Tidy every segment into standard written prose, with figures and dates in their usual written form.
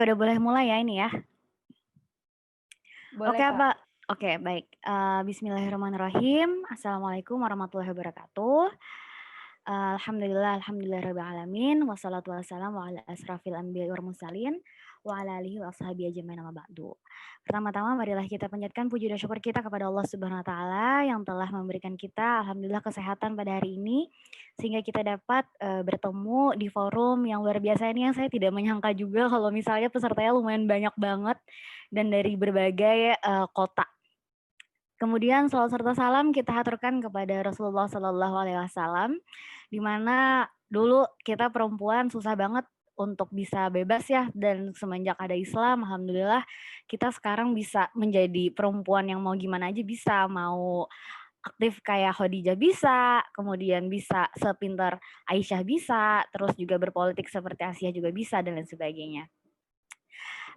Udah boleh mulai ya ini ya? Boleh, Oke, Kak. Pak. Oke, baik. Bismillahirrahmanirrahim. Assalamualaikum warahmatullahi wabarakatuh. Alhamdulillah rabbil alamin. Wassalatu wassalamu ala asrafil anbiya'i wal mursalin wa ala alihi wa ashabihi ajmain amma ba'du. Pertama-tama marilah kita panjatkan puji dan syukur kita kepada Allah Subhanahu wa taala yang telah memberikan kita alhamdulillah kesehatan pada hari ini sehingga kita dapat bertemu di forum yang luar biasa ini yang saya tidak menyangka juga kalau misalnya pesertanya lumayan banyak banget dan dari berbagai kota. Kemudian salawat serta salam kita haturkan kepada Rasulullah Shallallahu Alaihi Wasallam, di mana dulu kita perempuan susah banget untuk bisa bebas ya, dan semenjak ada Islam, alhamdulillah kita sekarang bisa menjadi perempuan yang mau gimana aja bisa, mau aktif kayak Khadijah bisa, kemudian bisa sepintar Aisyah bisa, terus juga berpolitik seperti Asia juga bisa dan lain sebagainya.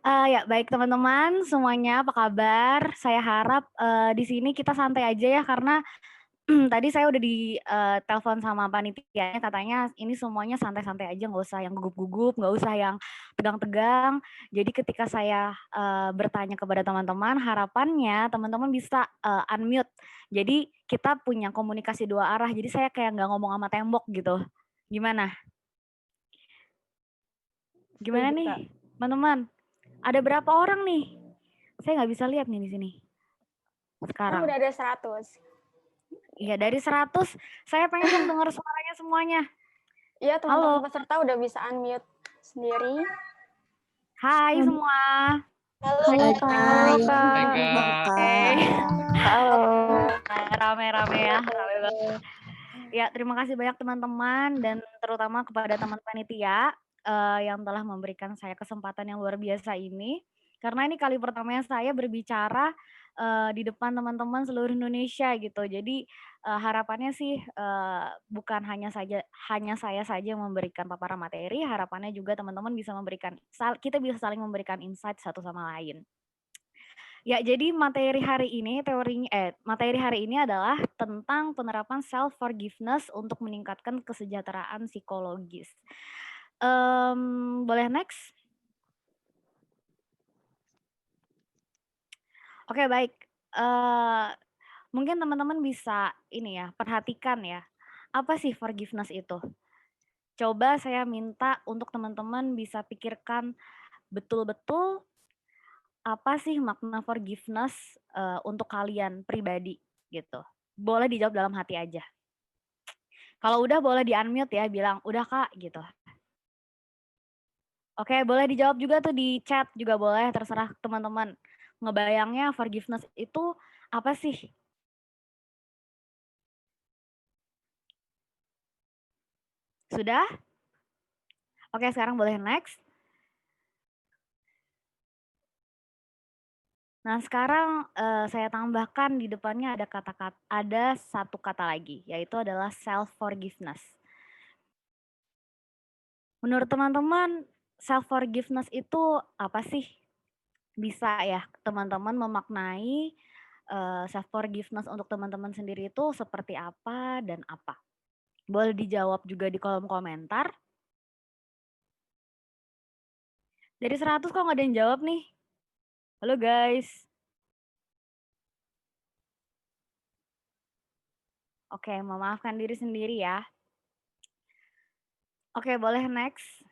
Ya baik teman-teman semuanya, apa kabar? Saya harap di sini kita santai aja ya karena tadi saya udah di telepon sama panitianya, katanya ini semuanya santai-santai aja, nggak usah yang gugup-gugup, nggak usah yang tegang-tegang. Jadi ketika saya bertanya kepada teman-teman, harapannya teman-teman bisa unmute. Jadi kita punya komunikasi dua arah. Jadi saya kayak nggak ngomong sama tembok gitu. Gimana? Gimana Setuju, nih, Kak. teman-teman? Ada berapa orang nih? Saya nggak bisa lihat nih di sini Kan sekarang. udah ada 100. Iya, dari 100, saya pengen dong dengar suaranya semuanya. Iya, teman-teman Halo. peserta udah bisa unmute sendiri. Hai semua. Halo, Hai Kak. Halo, Kak. Kak. Oke. Halo. Rame-rame ya, rame banget. Ya, terima kasih banyak teman-teman dan terutama kepada teman panitia yang telah memberikan saya kesempatan yang luar biasa ini. Karena ini kali pertamanya saya berbicara di depan teman-teman seluruh Indonesia gitu. Jadi harapannya sih bukan hanya saya saja yang memberikan paparan materi, harapannya juga teman-teman bisa memberikan, kita bisa saling memberikan insight satu sama lain. Ya, jadi materi hari ini adalah tentang penerapan self forgiveness untuk meningkatkan kesejahteraan psikologis. Boleh next? Oke, baik. Mungkin teman-teman bisa ini ya, perhatikan ya. Apa sih forgiveness itu? Coba saya minta untuk teman-teman bisa pikirkan betul-betul apa sih makna forgiveness untuk kalian pribadi gitu. Boleh dijawab dalam hati aja. Kalau udah boleh di-unmute ya, bilang, "Udah Kak," gitu. Oke, boleh dijawab juga tuh di chat juga boleh, terserah teman-teman. Ngebayangnya forgiveness itu apa sih? Sudah? Oke, sekarang boleh next. Nah, sekarang saya tambahkan di depannya ada satu kata lagi, yaitu adalah self forgiveness. Menurut teman-teman, self forgiveness itu apa sih? Bisa ya teman-teman memaknai self forgiveness untuk teman-teman sendiri itu seperti apa dan apa? Boleh dijawab juga di kolom komentar. Dari 100 kok nggak ada yang jawab nih? Halo guys. Oke, memaafkan diri sendiri ya. Oke, boleh next.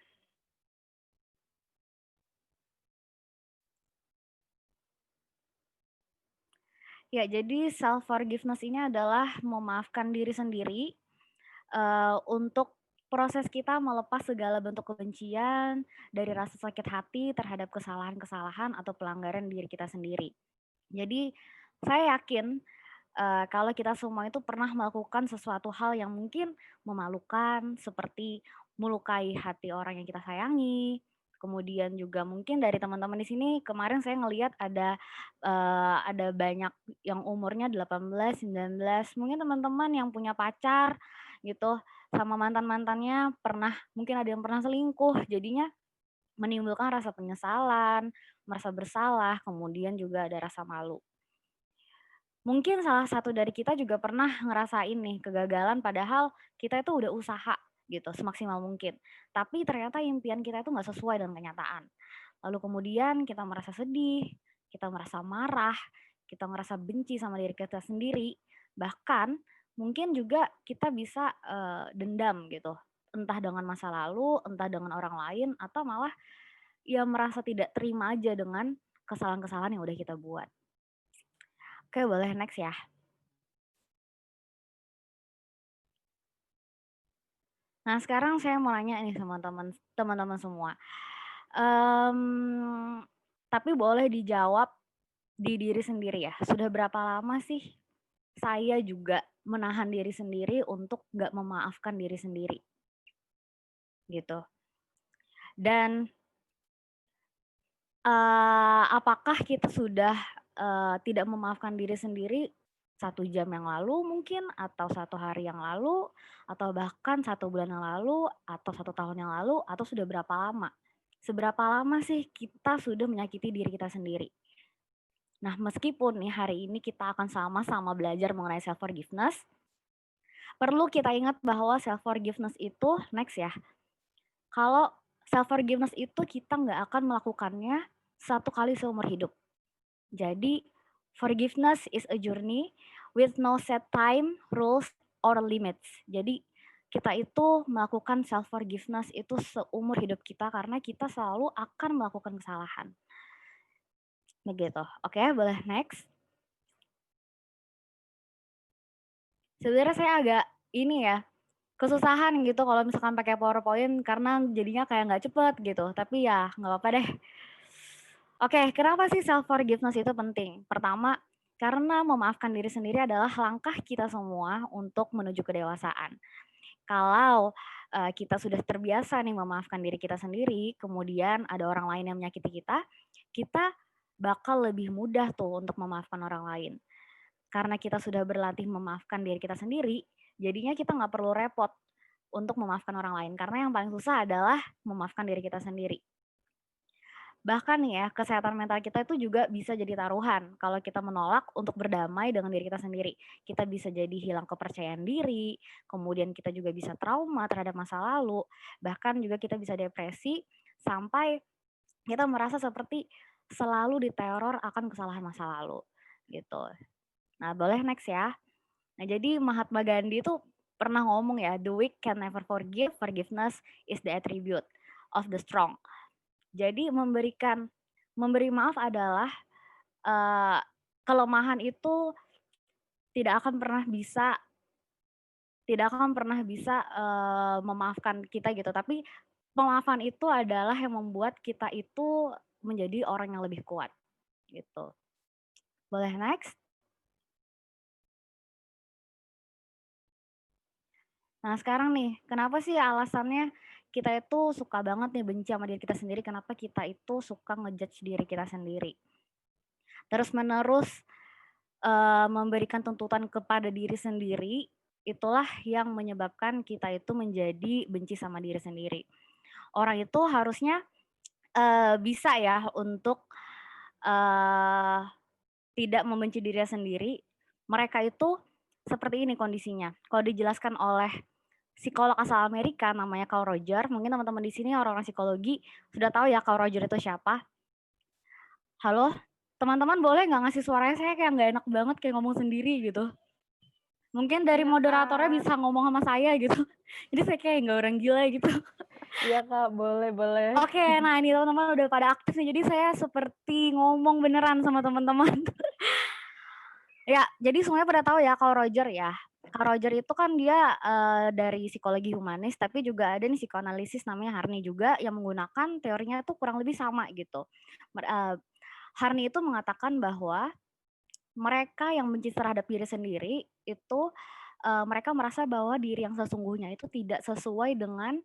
Ya, jadi self forgiveness ini adalah memaafkan diri sendiri untuk proses kita melepas segala bentuk kebencian dari rasa sakit hati terhadap kesalahan-kesalahan atau pelanggaran diri kita sendiri. Jadi saya yakin kalau kita semua itu pernah melakukan sesuatu hal yang mungkin memalukan, seperti melukai hati orang yang kita sayangi. Kemudian juga mungkin dari teman-teman di sini kemarin saya ngelihat ada banyak yang umurnya 18, 19. Mungkin teman-teman yang punya pacar gitu sama mantan-mantannya pernah, mungkin ada yang pernah selingkuh. Jadinya menimbulkan rasa penyesalan, merasa bersalah, kemudian juga ada rasa malu. Mungkin salah satu dari kita juga pernah ngerasain nih kegagalan padahal kita itu udah usaha gitu semaksimal mungkin. Tapi ternyata impian kita itu nggak sesuai dengan kenyataan. Lalu kemudian kita merasa sedih, kita merasa marah, kita merasa benci sama diri kita sendiri. Bahkan mungkin juga kita bisa dendam gitu. Entah dengan masa lalu, entah dengan orang lain, atau malah ya merasa tidak terima aja dengan kesalahan-kesalahan yang udah kita buat. Oke, boleh next ya. Nah, sekarang saya mau nanya nih sama teman-teman semua. Tapi boleh dijawab di diri sendiri ya. Sudah berapa lama sih saya juga menahan diri sendiri untuk nggak memaafkan diri sendiri? Gitu. Dan apakah kita sudah tidak memaafkan diri sendiri 1 jam yang lalu mungkin, atau 1 hari yang lalu, atau bahkan 1 bulan yang lalu, atau 1 tahun yang lalu, atau sudah berapa lama? Seberapa lama sih kita sudah menyakiti diri kita sendiri? Nah, meskipun nih hari ini kita akan sama-sama belajar mengenai self forgiveness, perlu kita ingat bahwa self forgiveness itu next ya. Kalau self forgiveness itu kita nggak akan melakukannya 1 kali seumur hidup. Jadi, forgiveness is a journey with no set time, rules, or limits. Jadi, kita itu melakukan self forgiveness itu seumur hidup kita karena kita selalu akan melakukan kesalahan. Begitu. Oke, boleh next. Sebenarnya saya agak ini ya, kesusahan gitu kalau misalkan pakai PowerPoint karena jadinya kayak nggak cepet gitu. Tapi ya nggak apa-apa deh. Oke, kenapa sih self forgiveness itu penting? Pertama, karena memaafkan diri sendiri adalah langkah kita semua untuk menuju kedewasaan. Kalau kita sudah terbiasa nih memaafkan diri kita sendiri, kemudian ada orang lain yang menyakiti kita bakal lebih mudah tuh untuk memaafkan orang lain. Karena kita sudah berlatih memaafkan diri kita sendiri, jadinya kita nggak perlu repot untuk memaafkan orang lain. Karena yang paling susah adalah memaafkan diri kita sendiri. Bahkan nih ya, kesehatan mental kita itu juga bisa jadi taruhan kalau kita menolak untuk berdamai dengan diri kita sendiri. Kita bisa jadi hilang kepercayaan diri, kemudian kita juga bisa trauma terhadap masa lalu, bahkan juga kita bisa depresi sampai kita merasa seperti selalu diteror akan kesalahan masa lalu gitu. Nah, boleh next ya. Nah, jadi Mahatma Gandhi itu pernah ngomong ya, the weak can never forgive, forgiveness is the attribute of the strong. Jadi memberi maaf adalah kelemahan itu tidak akan pernah bisa memaafkan kita gitu. Tapi pemaafan itu adalah yang membuat kita itu menjadi orang yang lebih kuat gitu. Boleh next? Nah, sekarang nih, kenapa sih alasannya kita itu suka banget nih benci sama diri kita sendiri? Kenapa kita itu suka ngejudge diri kita sendiri? Terus-menerus memberikan tuntutan kepada diri sendiri, itulah yang menyebabkan kita itu menjadi benci sama diri sendiri. Orang itu harusnya bisa ya untuk tidak membenci dirinya sendiri. Mereka itu seperti ini kondisinya. Kalau dijelaskan oleh psikolog asal Amerika namanya Carl Roger, mungkin teman-teman di sini orang-orang psikologi sudah tahu ya Carl Roger itu siapa. Halo, teman-teman boleh nggak ngasih suaranya? Saya kayak nggak enak banget kayak ngomong sendiri gitu. Mungkin dari moderatornya bisa ngomong sama saya gitu. Jadi saya kayak nggak orang gila gitu. Iya Kak, boleh. Oke, nah ini teman-teman udah pada aktif nih. Jadi saya seperti ngomong beneran sama teman-teman. Ya, jadi semuanya pada tahu ya Carl Roger ya. Carl Roger itu kan dia dari psikologi humanis, tapi juga ada nih psikoanalisis namanya Harney juga yang menggunakan teorinya itu kurang lebih sama gitu. Harney itu mengatakan bahwa mereka yang benci terhadap diri sendiri itu mereka merasa bahwa diri yang sesungguhnya itu tidak sesuai dengan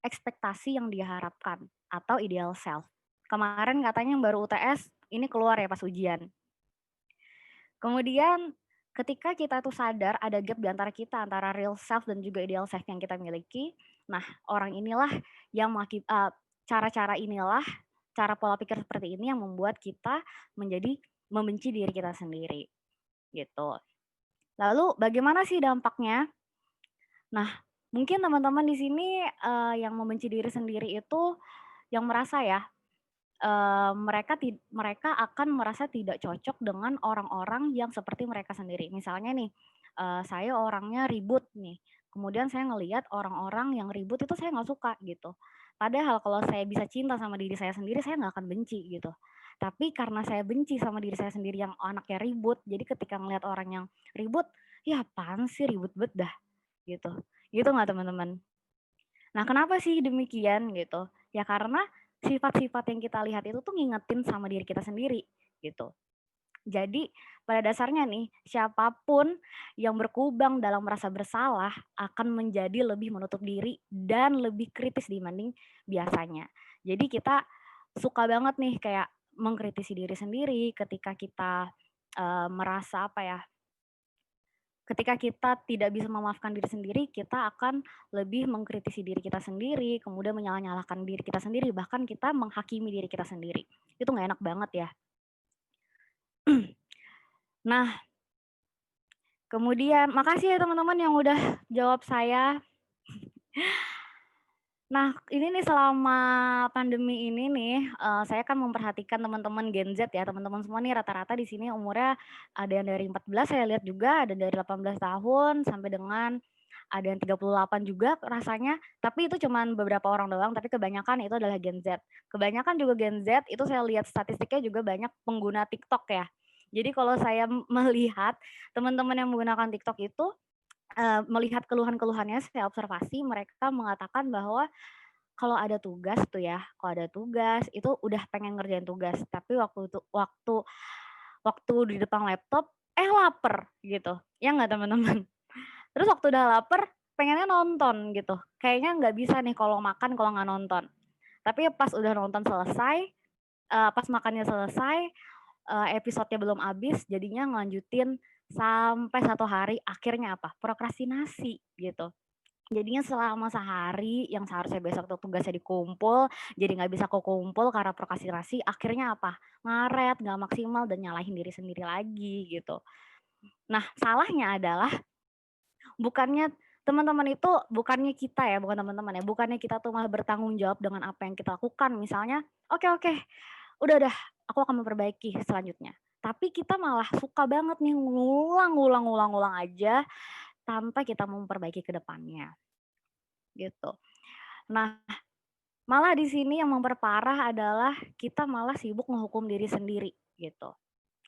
ekspektasi yang diharapkan atau ideal self. Kemarin katanya yang baru UTS ini keluar ya pas ujian. Kemudian ketika kita tuh sadar ada gap di antara kita, antara real self dan juga ideal self yang kita miliki, nah orang inilah yang cara-cara inilah, cara pola pikir seperti ini yang membuat kita menjadi membenci diri kita sendiri gitu. Lalu bagaimana sih dampaknya? Nah, mungkin teman-teman di sini yang membenci diri sendiri itu yang merasa ya mereka akan merasa tidak cocok dengan orang-orang yang seperti mereka sendiri. Misalnya nih, saya orangnya ribut nih, kemudian saya ngelihat orang-orang yang ribut itu saya nggak suka gitu. Padahal kalau saya bisa cinta sama diri saya sendiri, saya nggak akan benci gitu. Tapi karena saya benci sama diri saya sendiri yang anaknya ribut, jadi ketika ngelihat orang yang ribut, ya apaan sih ribut bet dah gitu. Gitu nggak teman-teman? Nah, kenapa sih demikian gitu? Ya karena sifat-sifat yang kita lihat itu tuh ngingetin sama diri kita sendiri gitu. Jadi pada dasarnya nih, siapapun yang berkubang dalam merasa bersalah akan menjadi lebih menutup diri dan lebih kritis dibanding biasanya. Jadi kita suka banget nih kayak mengkritisi diri sendiri ketika kita merasa apa ya, ketika kita tidak bisa memaafkan diri sendiri, kita akan lebih mengkritisi diri kita sendiri, kemudian menyalah-nyalahkan diri kita sendiri, bahkan kita menghakimi diri kita sendiri. Itu nggak enak banget ya. Nah, kemudian makasih ya teman-teman yang udah jawab saya. Nah, ini nih selama pandemi ini nih, saya kan memperhatikan teman-teman Gen Z ya, teman-teman semua nih rata-rata di sini umurnya ada yang dari 14 saya lihat juga, ada dari 18 tahun sampai dengan ada yang 38 juga rasanya, tapi itu cuman beberapa orang doang, tapi kebanyakan itu adalah Gen Z. Kebanyakan juga Gen Z itu saya lihat statistiknya juga banyak pengguna TikTok ya. Jadi kalau saya melihat teman-teman yang menggunakan TikTok itu, melihat keluhan-keluhannya saya observasi mereka mengatakan bahwa kalau ada tugas tuh ya, kalau ada tugas itu udah pengen ngerjain tugas, tapi waktu di depan laptop, laper gitu, ya nggak teman-teman? Terus waktu udah lapar, pengennya nonton gitu, kayaknya nggak bisa nih kalau makan kalau nggak nonton. Tapi pas udah nonton selesai, pas makannya selesai, episodenya belum habis, jadinya ngelanjutin sampai 1 hari, akhirnya apa? Prokrastinasi gitu. Jadinya selama sehari yang seharusnya besok tuh tugasnya dikumpul, jadi nggak bisa kekumpul karena prokrastinasi, akhirnya apa? Ngaret, nggak maksimal dan nyalahin diri sendiri lagi gitu. Nah, salahnya adalah bukannya teman-teman itu bukannya kita ya, bukan teman-teman ya, bukannya kita tuh malah bertanggung jawab dengan apa yang kita lakukan. Misalnya, oke oke, udah, aku akan memperbaiki selanjutnya. Tapi kita malah suka banget nih ngulang aja tanpa kita memperbaiki ke depannya gitu. Nah, malah di sini yang memperparah adalah kita malah sibuk menghukum diri sendiri gitu.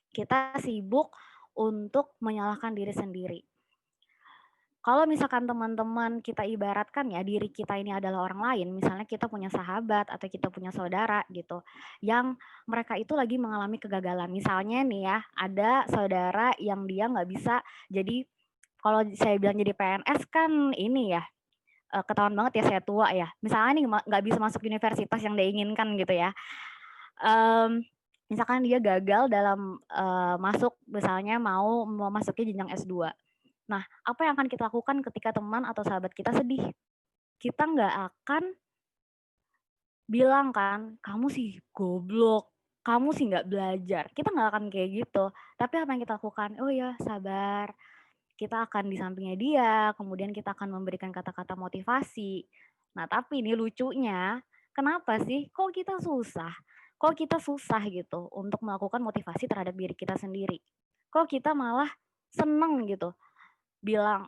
Kita sibuk untuk menyalahkan diri sendiri. Kalau misalkan teman-teman kita ibaratkan ya diri kita ini adalah orang lain, misalnya kita punya sahabat atau kita punya saudara gitu, yang mereka itu lagi mengalami kegagalan. Misalnya nih ya, ada saudara yang dia nggak bisa jadi kalau saya bilang jadi PNS kan ini ya, ketahuan banget ya saya tua ya. Misalnya nih nggak bisa masuk universitas yang dia inginkan gitu ya. Misalkan dia gagal dalam masuk misalnya mau memasuki jenjang S2. Nah, apa yang akan kita lakukan ketika teman atau sahabat kita sedih? Kita nggak akan bilang kan, kamu sih goblok, kamu sih nggak belajar. Kita nggak akan kayak gitu. Tapi apa yang kita lakukan? Oh ya, sabar. Kita akan di sampingnya dia, kemudian kita akan memberikan kata-kata motivasi. Nah, tapi ini lucunya, kenapa sih kok kita susah? Kok kita susah gitu untuk melakukan motivasi terhadap diri kita sendiri? Kok kita malah seneng gitu bilang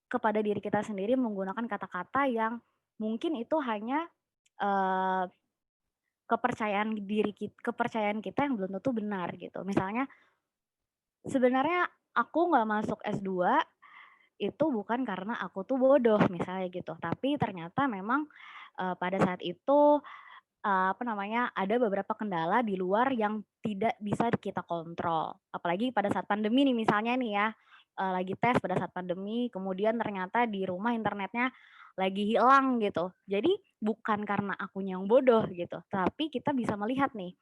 kepada diri kita sendiri menggunakan kata-kata yang mungkin itu hanya eh, kepercayaan kita yang belum tentu benar gitu. Misalnya sebenarnya aku nggak masuk S2 itu bukan karena aku tuh bodoh misalnya gitu, tapi ternyata memang pada saat itu apa namanya, ada beberapa kendala di luar yang tidak bisa kita kontrol. Apalagi pada saat pandemi nih misalnya nih ya, lagi tes pada saat pandemi, kemudian ternyata di rumah internetnya lagi hilang gitu. Jadi bukan karena akunya yang bodoh gitu, tapi kita bisa melihat nih,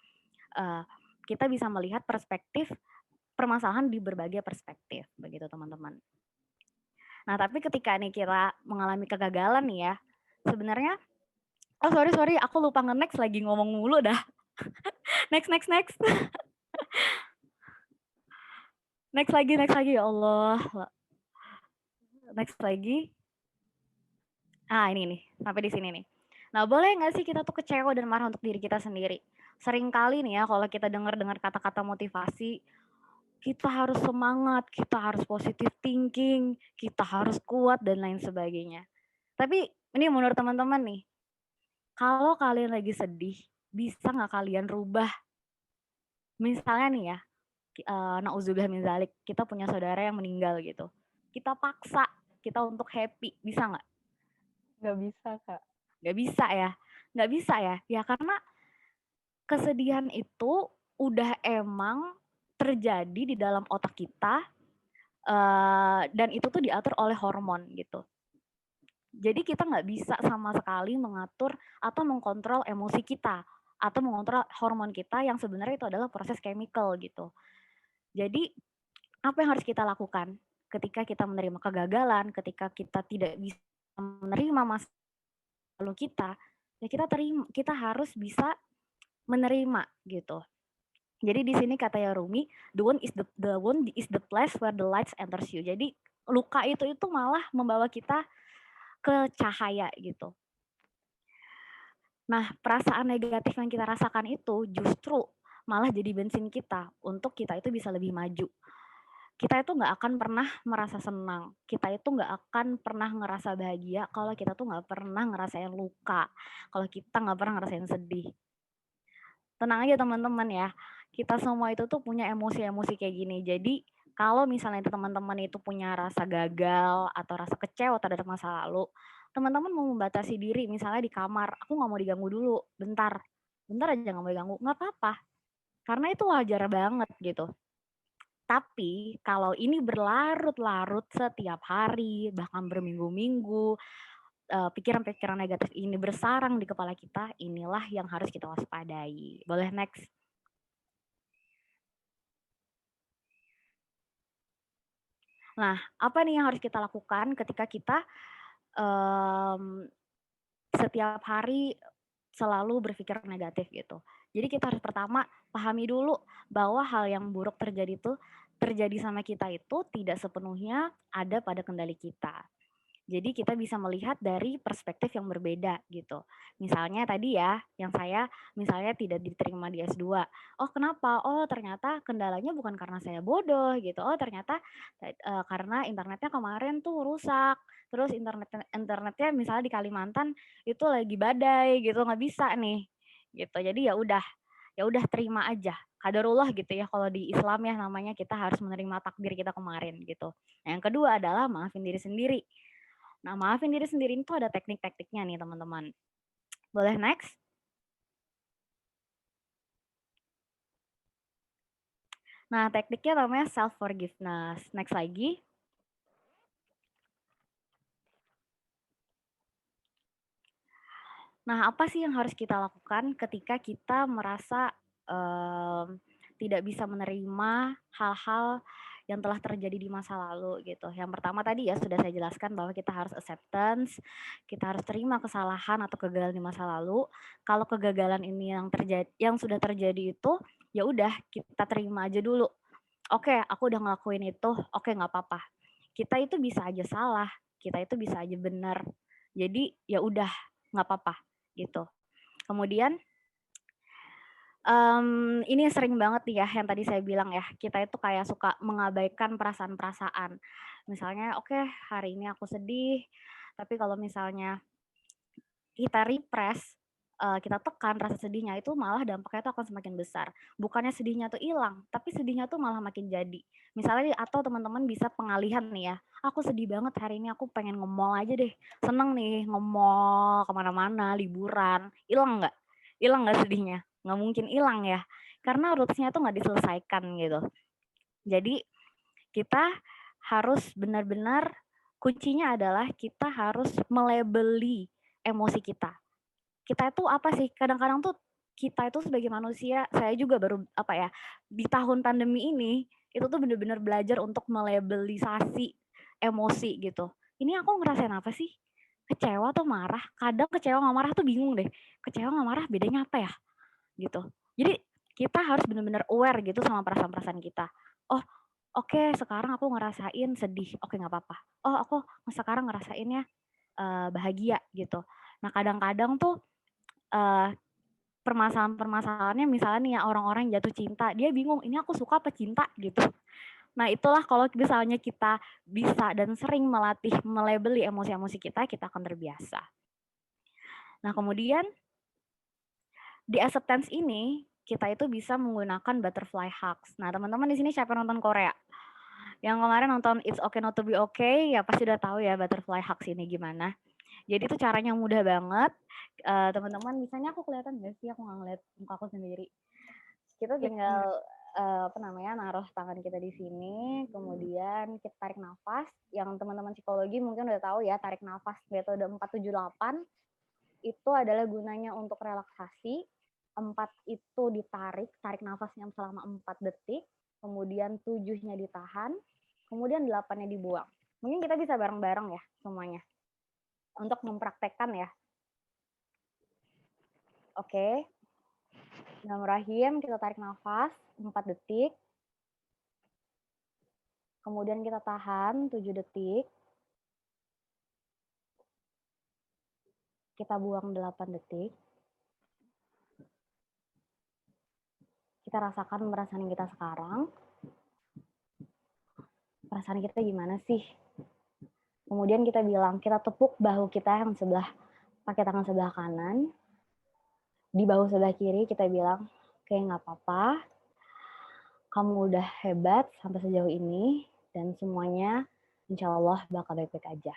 eee, kita bisa melihat perspektif permasalahan di berbagai perspektif, begitu teman-teman. Nah, tapi ketika nih kita mengalami kegagalan nih ya, sebenarnya oh sorry, aku lupa nge-next lagi ngomong mulu dah. Next. Next lagi, ya Allah. Next lagi. Ah, ini nih, sampai di sini nih. Nah, boleh nggak sih kita tuh kecewa dan marah untuk diri kita sendiri? Seringkali nih ya kalau kita dengar-dengar kata-kata motivasi, kita harus semangat, kita harus positive thinking, kita harus kuat dan lain sebagainya. Tapi ini menurut teman-teman nih, kalau kalian lagi sedih, bisa nggak kalian rubah? Misalnya nih ya, nauzubillah min dzalik, kita punya saudara yang meninggal gitu. Kita paksa kita untuk happy, bisa nggak? Nggak bisa, Kak. Nggak bisa ya. Nggak bisa ya. Ya karena kesedihan itu udah emang terjadi di dalam otak kita, dan itu tuh diatur oleh hormon gitu. Jadi kita nggak bisa sama sekali mengatur atau mengkontrol emosi kita atau mengontrol hormon kita yang sebenarnya itu adalah proses chemical gitu. Jadi apa yang harus kita lakukan ketika kita menerima kegagalan, ketika kita tidak bisa menerima masa lalu kita, ya kita harus bisa menerima gitu. Jadi di sini kata ya Rumi, the wound is the place where the lights enters you. Jadi luka itu malah membawa kita ke cahaya gitu. Nah, perasaan negatif yang kita rasakan itu justru malah jadi bensin kita untuk kita itu bisa lebih maju. Kita itu nggak akan pernah merasa senang. Kita itu nggak akan pernah ngerasa bahagia kalau kita tuh nggak pernah ngerasain luka. Kalau kita nggak pernah ngerasain sedih. Tenang aja teman-teman ya. Kita semua itu tuh punya emosi-emosi kayak gini. Jadi kalau misalnya teman-teman itu punya rasa gagal atau rasa kecewa terhadap masa lalu, teman-teman mau membatasi diri misalnya di kamar, aku nggak mau diganggu dulu, bentar aja nggak mau diganggu, nggak apa-apa, karena itu wajar banget gitu. Tapi kalau ini berlarut-larut setiap hari, bahkan berminggu-minggu, pikiran-pikiran negatif ini bersarang di kepala kita, inilah yang harus kita waspadai. Boleh next? Nah, apa nih yang harus kita lakukan ketika kita setiap hari selalu berpikir negatif gitu. Jadi kita harus pertama pahami dulu bahwa hal yang buruk terjadi sama kita itu tidak sepenuhnya ada pada kendali kita. Jadi kita bisa melihat dari perspektif yang berbeda gitu. Misalnya tadi ya, yang saya misalnya tidak diterima di S2. Oh kenapa? Oh ternyata kendalanya bukan karena saya bodoh gitu. Oh ternyata karena internetnya kemarin tuh rusak. Terus internetnya misalnya di Kalimantan itu lagi badai gitu, nggak bisa nih gitu. Jadi ya udah terima aja. Qadarullah gitu ya kalau di Islam ya namanya kita harus menerima takdir kita kemarin gitu. Nah, yang kedua adalah maafin diri sendiri. Nah, maafin diri sendiri itu ada teknik-tekniknya nih, teman-teman. Boleh next? Nah, tekniknya namanya self-forgiveness. Next lagi. Nah, apa sih yang harus kita lakukan ketika kita merasa tidak bisa menerima hal-hal yang telah terjadi di masa lalu gitu. Yang pertama tadi ya sudah saya jelaskan bahwa kita harus acceptance, kita harus terima kesalahan atau kegagalan di masa lalu. Kalau kegagalan ini yang sudah terjadi itu ya udah kita terima aja dulu. Oke, aku udah ngelakuin itu, oke nggak apa-apa. Kita itu bisa aja salah, kita itu bisa aja benar. Jadi ya udah nggak apa-apa gitu. Kemudian ini sering banget nih ya yang tadi saya bilang ya, kita itu kayak suka mengabaikan perasaan-perasaan. Misalnya, oke hari ini aku sedih, tapi kalau misalnya kita repress, kita tekan rasa sedihnya itu malah dampaknya itu akan semakin besar. Bukannya sedihnya tuh hilang, tapi sedihnya tuh malah makin jadi. Misalnya atau teman-teman bisa pengalihan nih ya, aku sedih banget hari ini aku pengen nge-mall aja deh, seneng nih nge-mall kemana-mana, liburan, hilang nggak? Hilang nggak sedihnya? Nggak mungkin hilang ya, karena roots-nya tuh nggak diselesaikan gitu. Jadi kita harus benar-benar kuncinya adalah kita harus melabeli emosi kita. Kita itu apa sih? Kadang-kadang tuh kita itu sebagai manusia, saya juga baru apa ya, di tahun pandemi ini itu tuh benar-benar belajar untuk melabelisasi emosi gitu. Ini aku ngerasain apa sih? Kecewa atau marah? Kadang kecewa sama marah tuh bingung deh. Kecewa sama marah bedanya apa ya? Gitu. Jadi kita harus benar-benar aware gitu sama perasaan-perasaan kita. Oh, oke, sekarang aku ngerasain sedih. Oke, nggak apa-apa. Oh, aku sekarang ngerasainnya bahagia gitu. Nah, kadang-kadang tuh permasalahan-permasalahannya misalnya nih ya orang-orang yang jatuh cinta, dia bingung ini aku suka apa cinta gitu. Nah itulah kalau misalnya kita bisa dan sering melatih melabeli emosi-emosi kita akan terbiasa. Nah kemudian di acceptance ini kita itu bisa menggunakan butterfly hugs. Nah teman-teman di sini siapa nonton Korea? Yang kemarin nonton It's Okay Not to Be Okay ya pasti udah tahu ya butterfly hugs ini gimana. Jadi itu caranya mudah banget. Teman-teman misalnya aku kelihatan nggak sih aku nggak ngeliat muka aku sendiri. Kita tinggal naruh tangan kita di sini, kemudian kita tarik nafas. Yang teman-teman psikologi mungkin udah tahu ya, tarik nafas metode 478 itu adalah gunanya untuk relaksasi. 4 itu tarik nafasnya selama 4 detik, kemudian 7-nya ditahan, kemudian 8-nya dibuang. Mungkin kita bisa bareng-bareng ya semuanya untuk mempraktekkan ya. Oke. Bismillahirrahmanirrahim, kita tarik nafas 4 detik. Kemudian kita tahan 7 detik. Kita buang 8 detik. Kita rasakan perasaan kita sekarang. Perasaan kita gimana sih? Kemudian kita bilang, kita tepuk bahu kita yang sebelah, pakai tangan sebelah kanan. Di bahu sebelah kiri kita bilang, oke nggak apa-apa. Kamu udah hebat sampai sejauh ini. Dan semuanya insya Allah bakal baik-baik aja.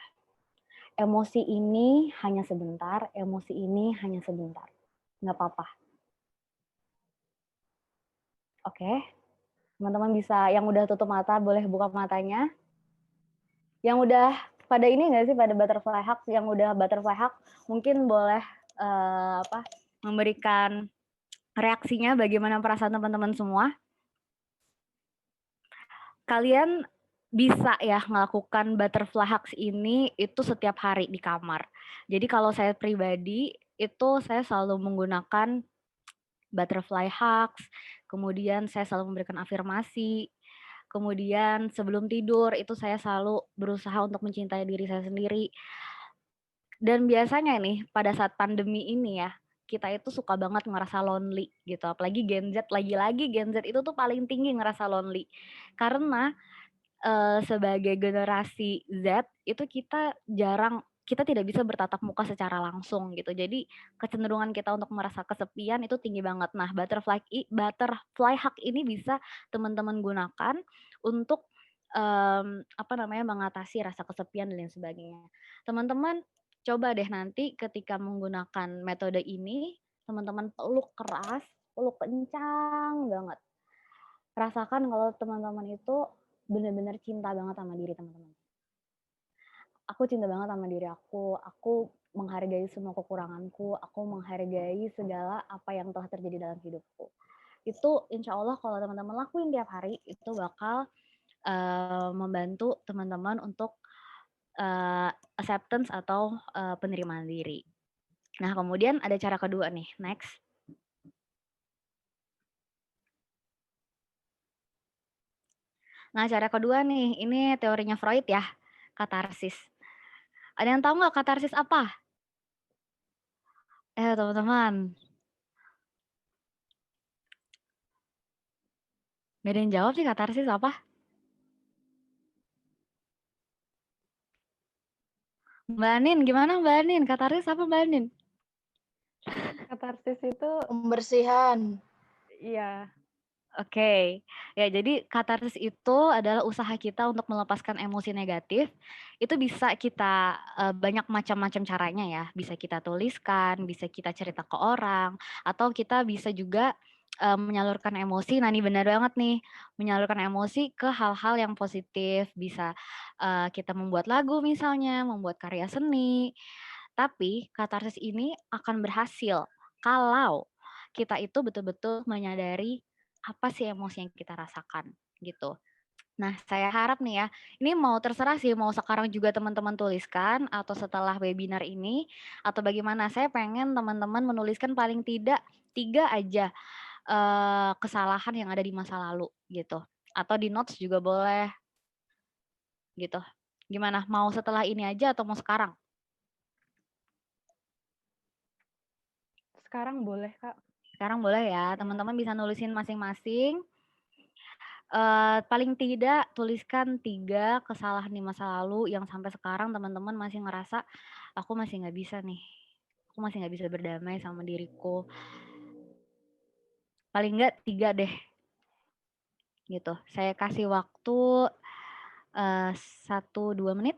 Emosi ini hanya sebentar, emosi ini hanya sebentar. Nggak apa-apa. Oke, teman-teman bisa, yang udah tutup mata boleh buka matanya. Yang udah pada ini nggak sih, pada butterfly hug, yang udah butterfly hug mungkin boleh memberikan reaksinya bagaimana perasaan teman-teman semua. Kalian bisa ya melakukan butterfly hugs ini itu setiap hari di kamar. Jadi kalau saya pribadi itu saya selalu menggunakan butterfly hugs, kemudian saya selalu memberikan afirmasi, kemudian sebelum tidur itu saya selalu berusaha untuk mencintai diri saya sendiri. Dan biasanya nih pada saat pandemi ini ya, kita itu suka banget ngerasa lonely gitu. Apalagi Gen Z, lagi-lagi Gen Z itu tuh paling tinggi ngerasa lonely. Karena sebagai generasi Z itu kita tidak bisa bertatap muka secara langsung gitu. Jadi kecenderungan kita untuk merasa kesepian itu tinggi banget. Nah, butterfly hug ini bisa teman-teman gunakan untuk mengatasi rasa kesepian dan lain sebagainya. Teman-teman coba deh nanti ketika menggunakan metode ini, teman-teman peluk keras, peluk kencang banget. Rasakan kalau teman-teman itu benar-benar cinta banget sama diri teman-teman. Aku cinta banget sama diri aku menghargai semua kekuranganku, aku menghargai segala apa yang telah terjadi dalam hidupku. Itu insya Allah kalau teman-teman lakuin tiap hari, itu bakal membantu teman-teman untuk acceptance atau penerimaan diri. Nah, kemudian ada cara kedua nih, next. Nah, cara kedua nih, ini teorinya Freud ya, katarsis. Ada yang tahu nggak katarsis apa? Teman-teman. Nggak ada yang jawab sih katarsis apa? Mbak Anin, gimana Mbak Anin? Katarsis apa Mbak Anin? Katarsis itu pembersihan. iya. Oke. Ya, jadi katarsis itu adalah usaha kita untuk melepaskan emosi negatif. Itu bisa kita banyak macam-macam caranya ya. Bisa kita tuliskan, bisa kita cerita ke orang, atau kita bisa juga menyalurkan emosi. Nah, ini benar banget nih, menyalurkan emosi ke hal-hal yang positif. Bisa kita membuat lagu misalnya, membuat karya seni. Tapi katarsis ini akan berhasil kalau kita itu betul-betul menyadari apa sih emosi yang kita rasakan gitu. Nah, saya harap nih ya, ini mau terserah sih, mau sekarang juga teman-teman tuliskan atau setelah webinar ini, atau bagaimana. Saya pengen teman-teman menuliskan paling tidak 3 aja kesalahan yang ada di masa lalu gitu. Atau di notes juga boleh gitu. Gimana, mau setelah ini aja atau mau sekarang? Sekarang boleh, Kak. Sekarang boleh ya, Ya. teman-teman bisa nulisin masing-masing. Paling tidak tuliskan 3 kesalahan di masa lalu yang sampai sekarang teman-teman masih ngerasa, "Aku masih nggak bisa nih, aku masih nggak bisa berdamai sama diriku." Paling nggak 3 deh, gitu. Saya kasih waktu, 1, 2 menit.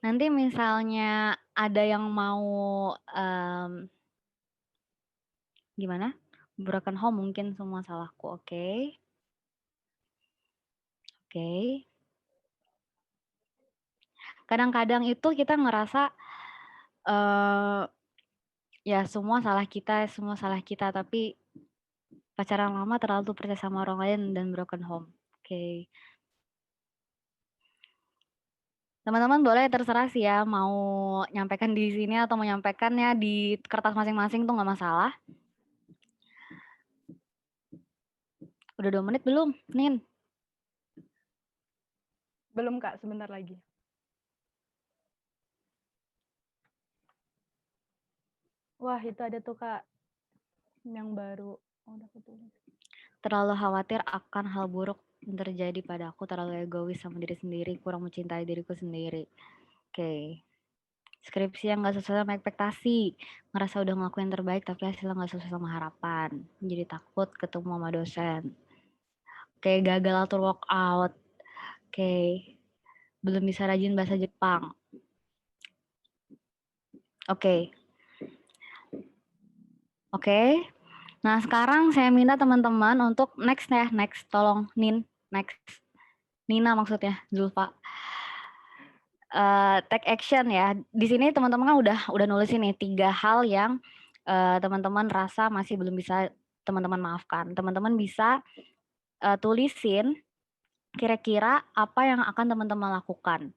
Nanti misalnya ada yang mau, gimana? Broken home mungkin semua salahku, oke. Oke. Kadang-kadang itu kita ngerasa, ya semua salah kita, tapi pacaran lama terlalu percaya sama orang lain dan broken home. Oke. Teman-teman boleh terserah sih ya, mau nyampaikan di sini atau mau nyampaikannya di kertas masing-masing tuh nggak masalah. Udah 2 menit belum, Nin? Belum, Kak, sebentar lagi. Wah, itu ada tuh, Kak, yang baru. Oh, udah aku tulis. Terlalu khawatir akan hal buruk yang terjadi padaku, terlalu egois sama diri sendiri, kurang mencintai diriku sendiri. Oke. Skripsi yang gak sesuai sama ekspektasi, ngerasa udah ngelakuin terbaik tapi hasilnya gak sesuai sama harapan, jadi takut ketemu sama dosen. Oke, gagal atur workout. Oke, belum bisa rajin bahasa Jepang. Oke. Oke. Nah, sekarang saya minta teman-teman untuk next ya, next. Tolong, Nin, next. Nina maksudnya, Zulfa. Take action ya. Di sini teman-teman kan udah nulis ini 3 hal yang teman-teman rasa masih belum bisa teman-teman maafkan. Teman-teman bisa tulisin kira-kira apa yang akan teman-teman lakukan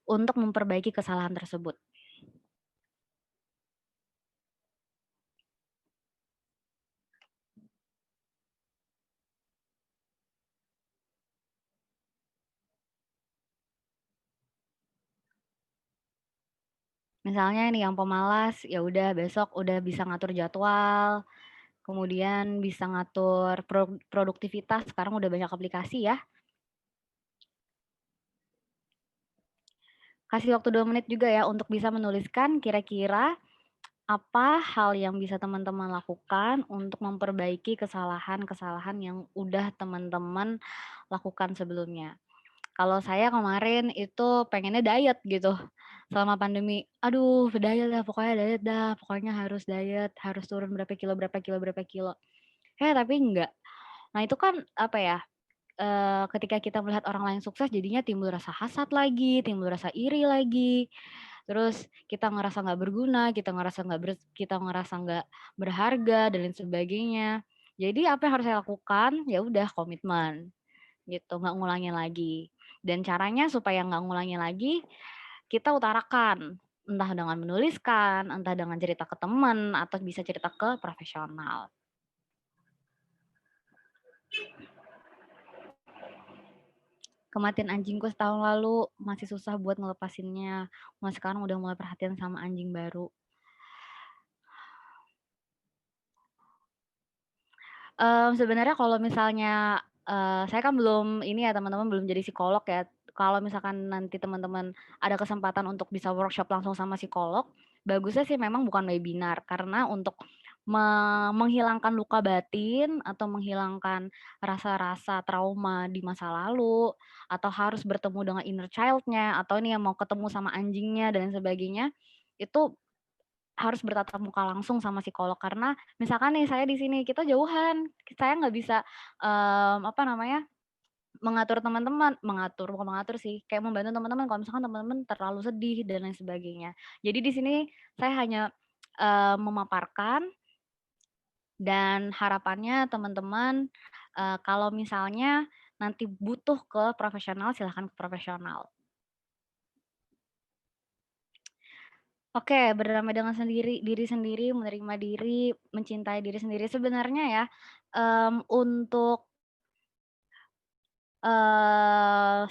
untuk memperbaiki kesalahan tersebut. Misalnya nih yang pemalas, ya udah besok udah bisa ngatur jadwal, kemudian bisa ngatur produktivitas, sekarang udah banyak aplikasi ya. Kasih waktu 2 menit juga ya untuk bisa menuliskan kira-kira apa hal yang bisa teman-teman lakukan untuk memperbaiki kesalahan-kesalahan yang udah teman-teman lakukan sebelumnya. Kalau saya kemarin itu pengennya diet gitu selama pandemi. Aduh, diet dah, pokoknya harus diet, harus turun berapa kilo berapa kilo berapa kilo. Tapi enggak. Nah, itu kan apa ya, ketika kita melihat orang lain sukses jadinya timbul rasa hasad lagi, timbul rasa iri lagi. Terus kita ngerasa nggak berguna, kita ngerasa nggak berharga dan lain sebagainya. Jadi apa yang harus saya lakukan? Ya udah komitmen gitu, nggak ngulangin lagi. Dan caranya supaya nggak ngulangin lagi, kita utarakan. Entah dengan menuliskan, entah dengan cerita ke teman, atau bisa cerita ke profesional. Kematian anjingku setahun lalu, masih susah buat ngelepasinnya. Mulai sekarang udah mulai perhatian sama anjing baru. Sebenarnya kalau misalnya, saya kan belum ini ya teman-teman, belum jadi psikolog ya. Kalau misalkan nanti teman-teman ada kesempatan untuk bisa workshop langsung sama psikolog, bagusnya sih memang bukan webinar. Karena untuk menghilangkan luka batin atau menghilangkan rasa-rasa trauma di masa lalu, atau harus bertemu dengan inner child-nya, atau ini yang mau ketemu sama anjingnya dan sebagainya, itu harus bertatap muka langsung sama psikolog. Karena misalkan nih saya di sini, kita jauhan, saya nggak bisa, mengatur teman-teman, bukan mengatur sih, kayak membantu teman-teman kalau misalkan teman-teman terlalu sedih dan lain sebagainya. Jadi di sini saya hanya, memaparkan dan harapannya teman-teman, kalau misalnya nanti butuh ke profesional, silahkan ke profesional. Oke, berdamai dengan diri sendiri, menerima diri, mencintai diri sendiri. Sebenarnya ya, untuk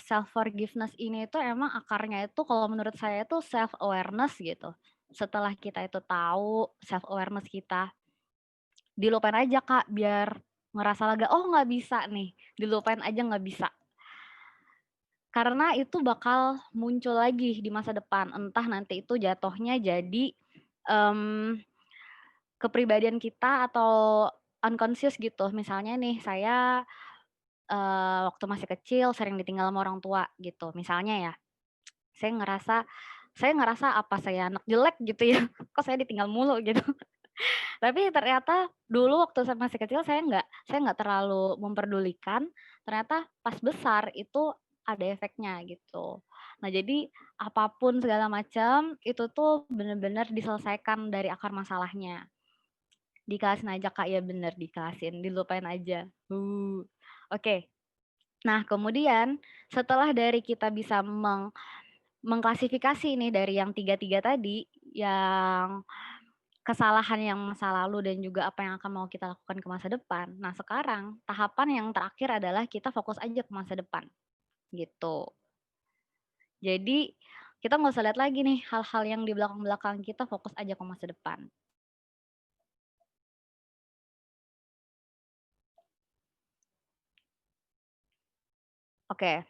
self forgiveness ini itu emang akarnya itu kalau menurut saya itu self awareness gitu. Setelah kita itu tahu self awareness kita, dilupain aja Kak, biar ngerasa lega, "Oh nggak bisa nih," dilupain aja nggak bisa. Karena itu bakal muncul lagi di masa depan, entah nanti itu jatuhnya jadi, mmm, kepribadian kita atau unconscious gitu. Misalnya nih saya, waktu masih kecil sering ditinggal sama orang tua gitu, misalnya ya. Saya ngerasa apa saya anak jelek gitu ya, kok saya ditinggal mulu gitu. Tapi ternyata dulu waktu saya masih kecil saya nggak terlalu memperdulikan, ternyata pas besar itu ada efeknya gitu. Nah jadi apapun segala macam itu tuh bener-bener diselesaikan dari akar masalahnya. Dikelasin aja Kak, ya bener dikelasin, dilupain aja. Oke. Nah kemudian setelah dari kita bisa mengklasifikasi nih dari yang tiga-tiga tadi, yang kesalahan yang masa lalu dan juga apa yang akan mau kita lakukan ke masa depan. Nah, sekarang tahapan yang terakhir adalah kita fokus aja ke masa depan, gitu. Jadi, kita nggak usah lihat lagi nih hal-hal yang di belakang-belakang, kita fokus aja ke masa depan. Oke.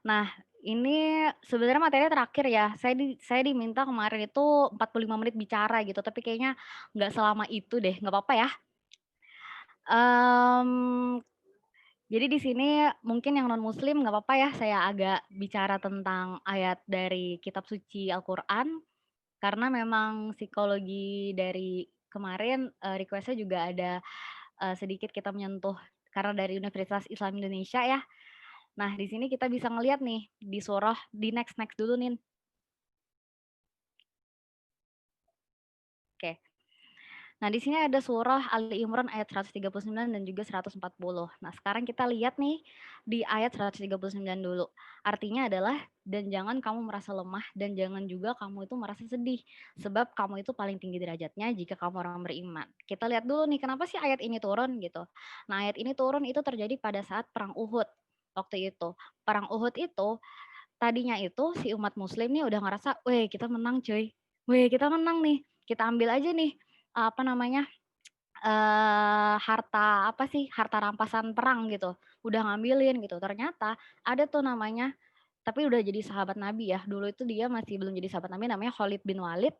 Nah, ini sebenarnya materi terakhir ya. Saya diminta kemarin itu 45 menit bicara gitu, tapi kayaknya nggak selama itu deh, nggak apa-apa ya. Mmm, jadi di sini mungkin yang non muslim nggak apa-apa ya saya agak bicara tentang ayat dari kitab suci Al-Qur'an, karena memang psikologi dari kemarin, request-nya juga ada, sedikit kita menyentuh karena dari Universitas Islam Indonesia ya. Nah di sini kita bisa ngelihat nih di surah di next dulu nih. Oke. Nah, di sini ada surah Ali Imran ayat 139 dan juga 140. Nah, sekarang kita lihat nih di ayat 139 dulu. Artinya adalah, dan jangan kamu merasa lemah dan jangan juga kamu itu merasa sedih. Sebab kamu itu paling tinggi derajatnya jika kamu orang beriman. Kita lihat dulu nih, kenapa sih ayat ini turun gitu. Nah, ayat ini turun itu terjadi pada saat perang Uhud. Waktu itu. Perang Uhud itu, tadinya itu si umat muslim nih udah ngerasa, weh kita menang cuy. Weh kita menang nih. Kita ambil aja nih apa namanya, harta apa sih, harta rampasan perang gitu, udah ngambilin gitu. Ternyata ada tuh namanya tapi udah jadi sahabat Nabi ya, dulu itu dia masih belum jadi sahabat Nabi namanya Khalid bin Walid,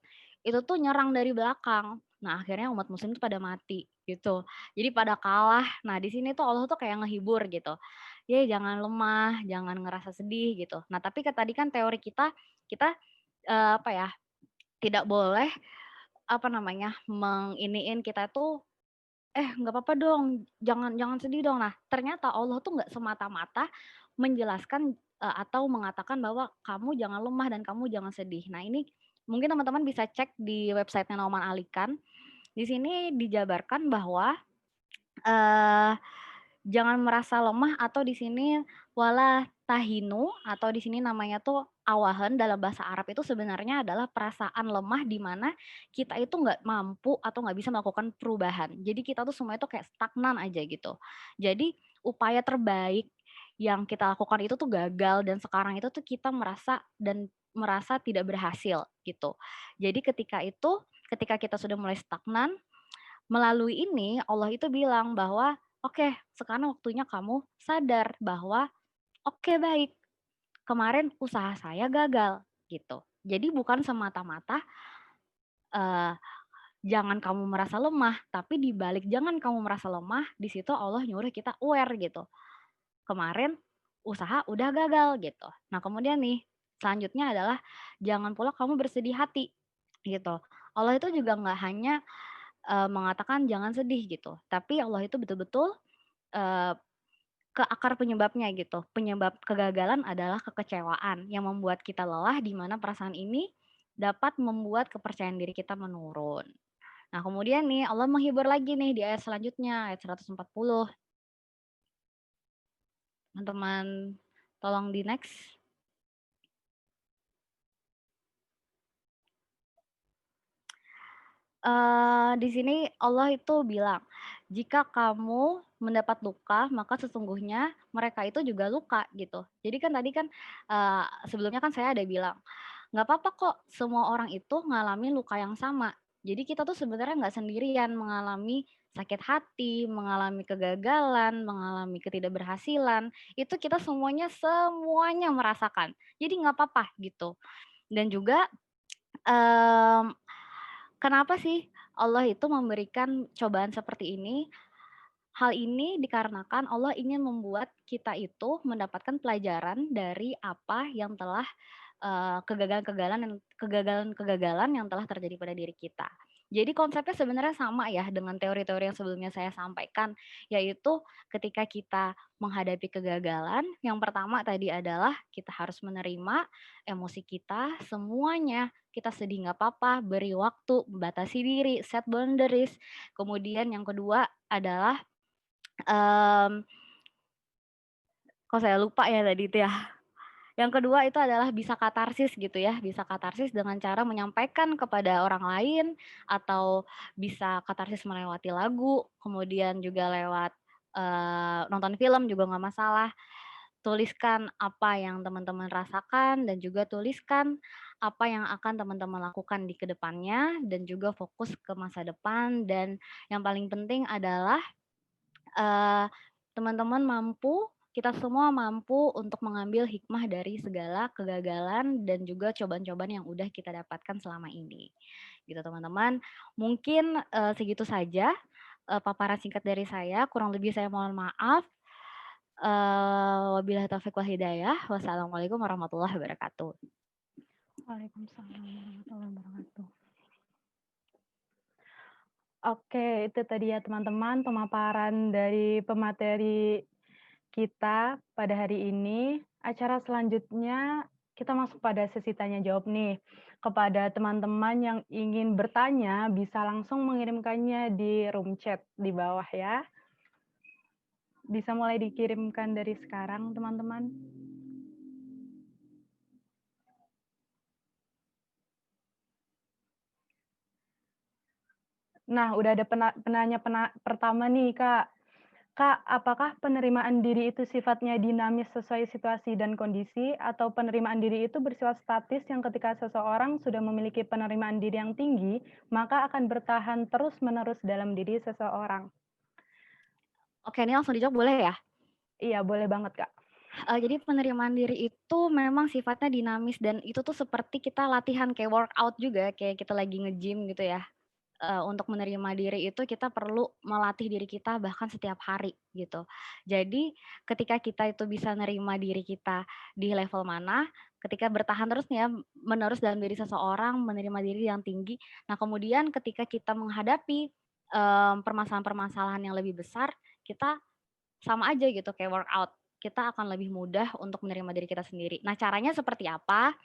itu tuh nyerang dari belakang. Nah, akhirnya umat muslim tuh pada mati gitu. Jadi pada kalah. Nah, di sini tuh Allah tuh kayak ngehibur gitu. Ya jangan lemah, jangan ngerasa sedih gitu. Nah, tapi tadi kan teori kita, apa ya, tidak boleh apa namanya, menginiin kita tuh, nggak apa-apa dong, jangan jangan sedih dong." Nah, ternyata Allah tuh nggak semata-mata menjelaskan, atau mengatakan bahwa kamu jangan lemah dan kamu jangan sedih. Nah, ini mungkin teman-teman bisa cek di websitenya Nauman Alikan. Di sini dijabarkan bahwa, eee jangan merasa lemah atau di sini wala tahinu atau di sini namanya tuh awahan dalam bahasa Arab itu sebenarnya adalah perasaan lemah di mana kita itu nggak mampu atau nggak bisa melakukan perubahan. Jadi kita tuh semua itu kayak stagnan aja gitu. Jadi upaya terbaik yang kita lakukan itu tuh gagal dan sekarang itu tuh kita merasa tidak berhasil gitu. Jadi ketika kita sudah mulai stagnan, melalui ini Allah itu bilang bahwa, "Oke, sekarang waktunya kamu sadar bahwa, oke baik, kemarin usaha saya gagal." Gitu. Jadi bukan semata-mata, eee, jangan kamu merasa lemah, tapi di balik jangan kamu merasa lemah, di situ Allah nyuruh kita aware gitu. Kemarin usaha udah gagal gitu. Nah kemudian nih, selanjutnya adalah jangan pula kamu bersedih hati, gitu. Allah itu juga nggak hanya mengatakan jangan sedih gitu. Tapi Allah itu betul-betul, eee, ke akar penyebabnya gitu. Penyebab kegagalan adalah kekecewaan yang membuat kita lelah di mana perasaan ini dapat membuat kepercayaan diri kita menurun. Nah kemudian nih Allah menghibur lagi nih di ayat selanjutnya, ayat 140. Teman-teman tolong di next. Di sini Allah itu bilang, jika kamu mendapat luka, maka sesungguhnya mereka itu juga luka gitu. Jadi kan tadi kan, sebelumnya kan saya ada bilang, nggak apa-apa kok semua orang itu ngalamin luka yang sama. Jadi kita tuh sebenarnya nggak sendirian mengalami sakit hati, mengalami kegagalan, mengalami ketidakberhasilan, itu kita semuanya merasakan. Jadi nggak apa-apa gitu. Dan juga, mmm, kenapa sih Allah itu memberikan cobaan seperti ini? Hal ini dikarenakan Allah ingin membuat kita itu mendapatkan pelajaran dari apa yang telah kegagalan-kegagalan yang telah terjadi pada diri kita. Jadi konsepnya sebenarnya sama ya dengan teori-teori yang sebelumnya saya sampaikan, yaitu ketika kita menghadapi kegagalan, yang pertama tadi adalah kita harus menerima emosi kita semuanya. Kita sedih nggak apa-apa, beri waktu, batasi diri, set boundaries. Kemudian yang kedua adalah, mmm, kok saya lupa ya tadi itu ya. Yang kedua itu adalah bisa katarsis gitu ya, bisa katarsis dengan cara menyampaikan kepada orang lain atau bisa katarsis melewati lagu, kemudian juga lewat, nonton film juga nggak masalah. Tuliskan apa yang teman-teman rasakan dan juga tuliskan apa yang akan teman-teman lakukan di kedepannya dan juga fokus ke masa depan dan yang paling penting adalah eee, teman-teman mampu, kita semua mampu untuk mengambil hikmah dari segala kegagalan dan juga cobaan-cobaan yang udah kita dapatkan selama ini, gitu teman-teman. Mungkin, segitu saja, paparan singkat dari saya, kurang lebih saya mohon maaf. Wabillahi taufiq wal hidayah. Wassalamualaikum warahmatullahi wabarakatuh. Waalaikumsalam warahmatullahi wabarakatuh. Oke, itu tadi ya teman-teman pemaparan dari pemateri kita pada hari ini. Acara selanjutnya kita masuk pada sesi tanya jawab nih. Kepada teman-teman yang ingin bertanya bisa langsung mengirimkannya di room chat di bawah ya. Bisa mulai dikirimkan dari sekarang teman-teman. Nah, udah ada penanya pertama nih, Kak. Kak, apakah penerimaan diri itu sifatnya dinamis sesuai situasi dan kondisi, atau penerimaan diri itu bersifat statis yang ketika seseorang sudah memiliki penerimaan diri yang tinggi, maka akan bertahan terus-menerus dalam diri seseorang? Oke, ini langsung dijawab boleh ya? Iya, boleh banget, Kak. Jadi penerimaan diri itu memang sifatnya dinamis dan itu tuh seperti kita latihan kayak workout juga, kayak kita lagi nge-gym gitu ya. Untuk menerima diri itu kita perlu melatih diri kita bahkan setiap hari gitu. Jadi ketika kita itu bisa nerima diri kita di level mana, ketika bertahan terus nih ya, menerus dalam diri seseorang, menerima diri yang tinggi. Nah kemudian ketika kita menghadapi, permasalahan-permasalahan yang lebih besar, kita sama aja gitu kayak workout, kita akan lebih mudah untuk menerima diri kita sendiri. Nah caranya seperti apa?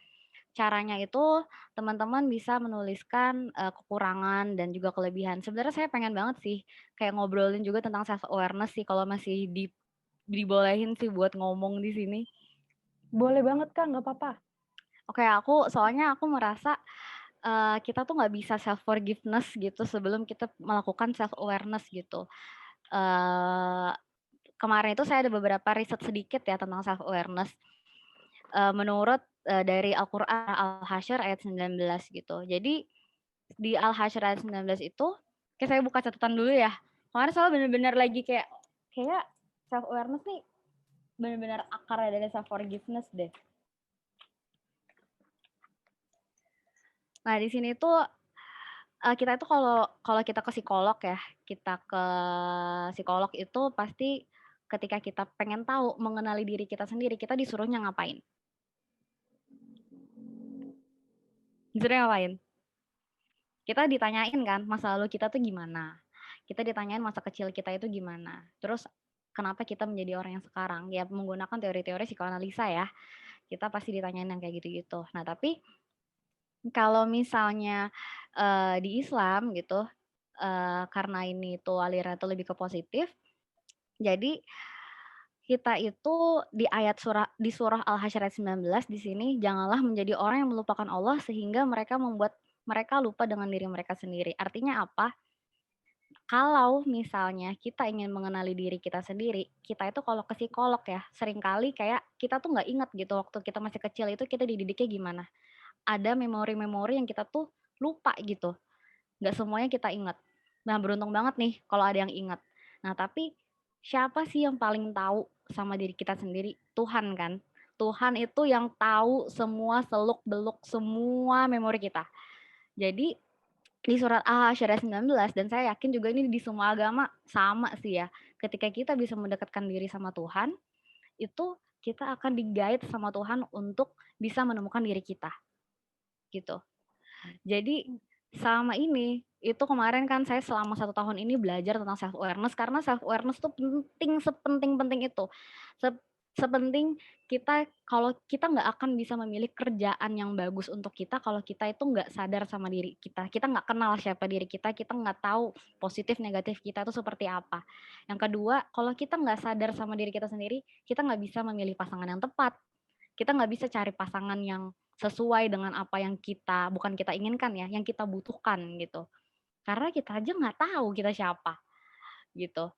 Caranya itu teman-teman bisa menuliskan, kekurangan dan juga kelebihan. Sebenarnya saya pengen banget sih kayak ngobrolin juga tentang self awareness sih kalau masih dibolehin sih buat ngomong di sini. Boleh banget, Kak, nggak apa-apa. Oke, soalnya aku merasa, kita tuh nggak bisa self forgiveness gitu sebelum kita melakukan self awareness gitu. Eee, Kemarin itu saya ada beberapa riset sedikit ya tentang self awareness. Menurut, dari Al-Qur'an Al-Hasyr ayat 19 gitu. Jadi di Al-Hasyr ayat 19 itu, kayak saya buka catatan dulu ya. Kemarin soalnya bener-bener lagi kayak self awareness nih bener-bener akarnya dari self forgiveness deh. Nah, di sini tuh, kita itu kalau kalau kita ke psikolog ya, kita ke psikolog itu pasti ketika kita pengen tahu mengenali diri kita sendiri, kita disuruhnya ngapain? Disuruhnya ngapain? Kita ditanyain kan masa lalu kita tuh gimana, kita ditanyain masa kecil kita itu gimana, terus kenapa kita menjadi orang yang sekarang, ya menggunakan teori-teori psikoanalisa ya, kita pasti ditanyain yang kayak gitu-gitu. Nah tapi kalau misalnya, di Islam gitu, karena ini tuh alirannya tuh lebih ke positif, jadi kita itu di surah Al-Hasyr ayat 19 di sini, janganlah menjadi orang yang melupakan Allah sehingga mereka membuat mereka lupa dengan diri mereka sendiri. Artinya apa? kalau misalnya kita ingin mengenali diri kita sendiri, kita itu kalau ke psikolog ya, seringkali kayak kita tuh nggak inget gitu waktu kita masih kecil itu kita dididiknya gimana. Ada memori-memori yang kita tuh lupa gitu, nggak semuanya kita ingat. Nah, beruntung banget nih kalau ada yang ingat. Nah, tapi siapa sih yang paling tahu sama diri kita sendiri? Tuhan kan. Tuhan itu yang tahu semua seluk-beluk semua memori kita. Jadi di surat Al-Hasyr ayat 19 dan saya yakin juga ini di semua agama sama sih ya. Ketika kita bisa mendekatkan diri sama Tuhan, itu kita akan di-guide sama Tuhan untuk bisa menemukan diri kita, gitu. Jadi selama ini, itu kemarin kan saya selama 1 tahun ini belajar tentang self awareness karena self awareness tuh penting, sepenting-penting itu. Sepenting kita kalau kita nggak akan bisa memilih kerjaan yang bagus untuk kita kalau kita itu nggak sadar sama diri kita. Kita nggak kenal siapa diri kita nggak tahu positif negatif kita itu seperti apa. Yang kedua, kalau kita nggak sadar sama diri kita sendiri, kita nggak bisa memilih pasangan yang tepat. Kita nggak bisa cari pasangan yang sesuai dengan apa yang kita bukan kita inginkan ya, yang kita butuhkan gitu. Karena kita aja nggak tahu kita siapa, gitu.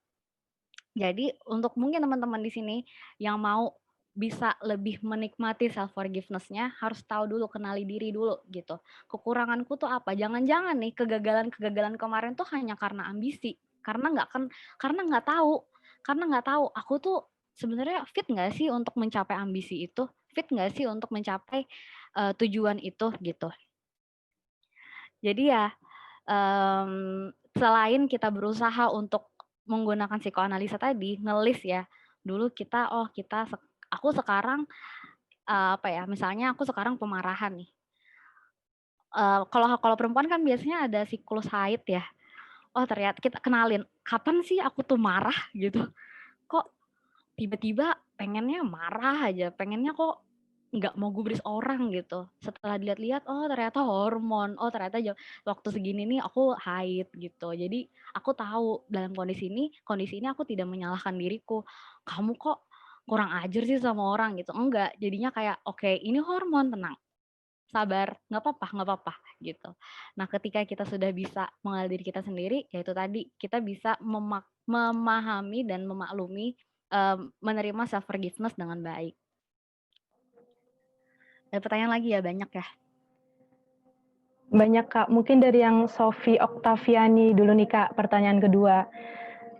Jadi untuk mungkin teman-teman di sini yang mau bisa lebih menikmati self forgiveness-nya harus tahu dulu, kenali diri dulu gitu. Kekuranganku tuh apa? Jangan-jangan nih kegagalan-kegagalan kemarin tuh hanya karena ambisi, karena nggak tahu, aku tuh sebenarnya fit nggak sih untuk mencapai ambisi itu, fit nggak sih untuk mencapai tujuan itu gitu. Jadi ya selain kita berusaha untuk menggunakan psikoanalisa tadi, ngelis ya, dulu kita, aku sekarang, apa ya, misalnya aku sekarang pemarahan nih, kalau kalau perempuan kan biasanya ada siklus haid ya, oh ternyata kita kenalin, kapan sih aku tuh marah gitu, kok tiba-tiba pengennya marah aja, pengennya kok nggak mau gubris orang gitu. Setelah dilihat-lihat, oh ternyata hormon, oh ternyata waktu segini nih aku haid gitu. Jadi aku tahu dalam kondisi ini aku tidak menyalahkan diriku. Kamu kok kurang ajar sih sama orang gitu. Enggak, jadinya kayak oke, ini hormon, tenang. Sabar, nggak apa-apa gitu. Nah, ketika kita sudah bisa mengenal diri kita sendiri, yaitu tadi kita bisa memahami dan memaklumi, menerima self forgiveness dengan baik. Ada pertanyaan lagi ya, banyak ya? Banyak, Kak. Mungkin dari yang Sofi Oktaviani dulu nih, Kak, pertanyaan kedua.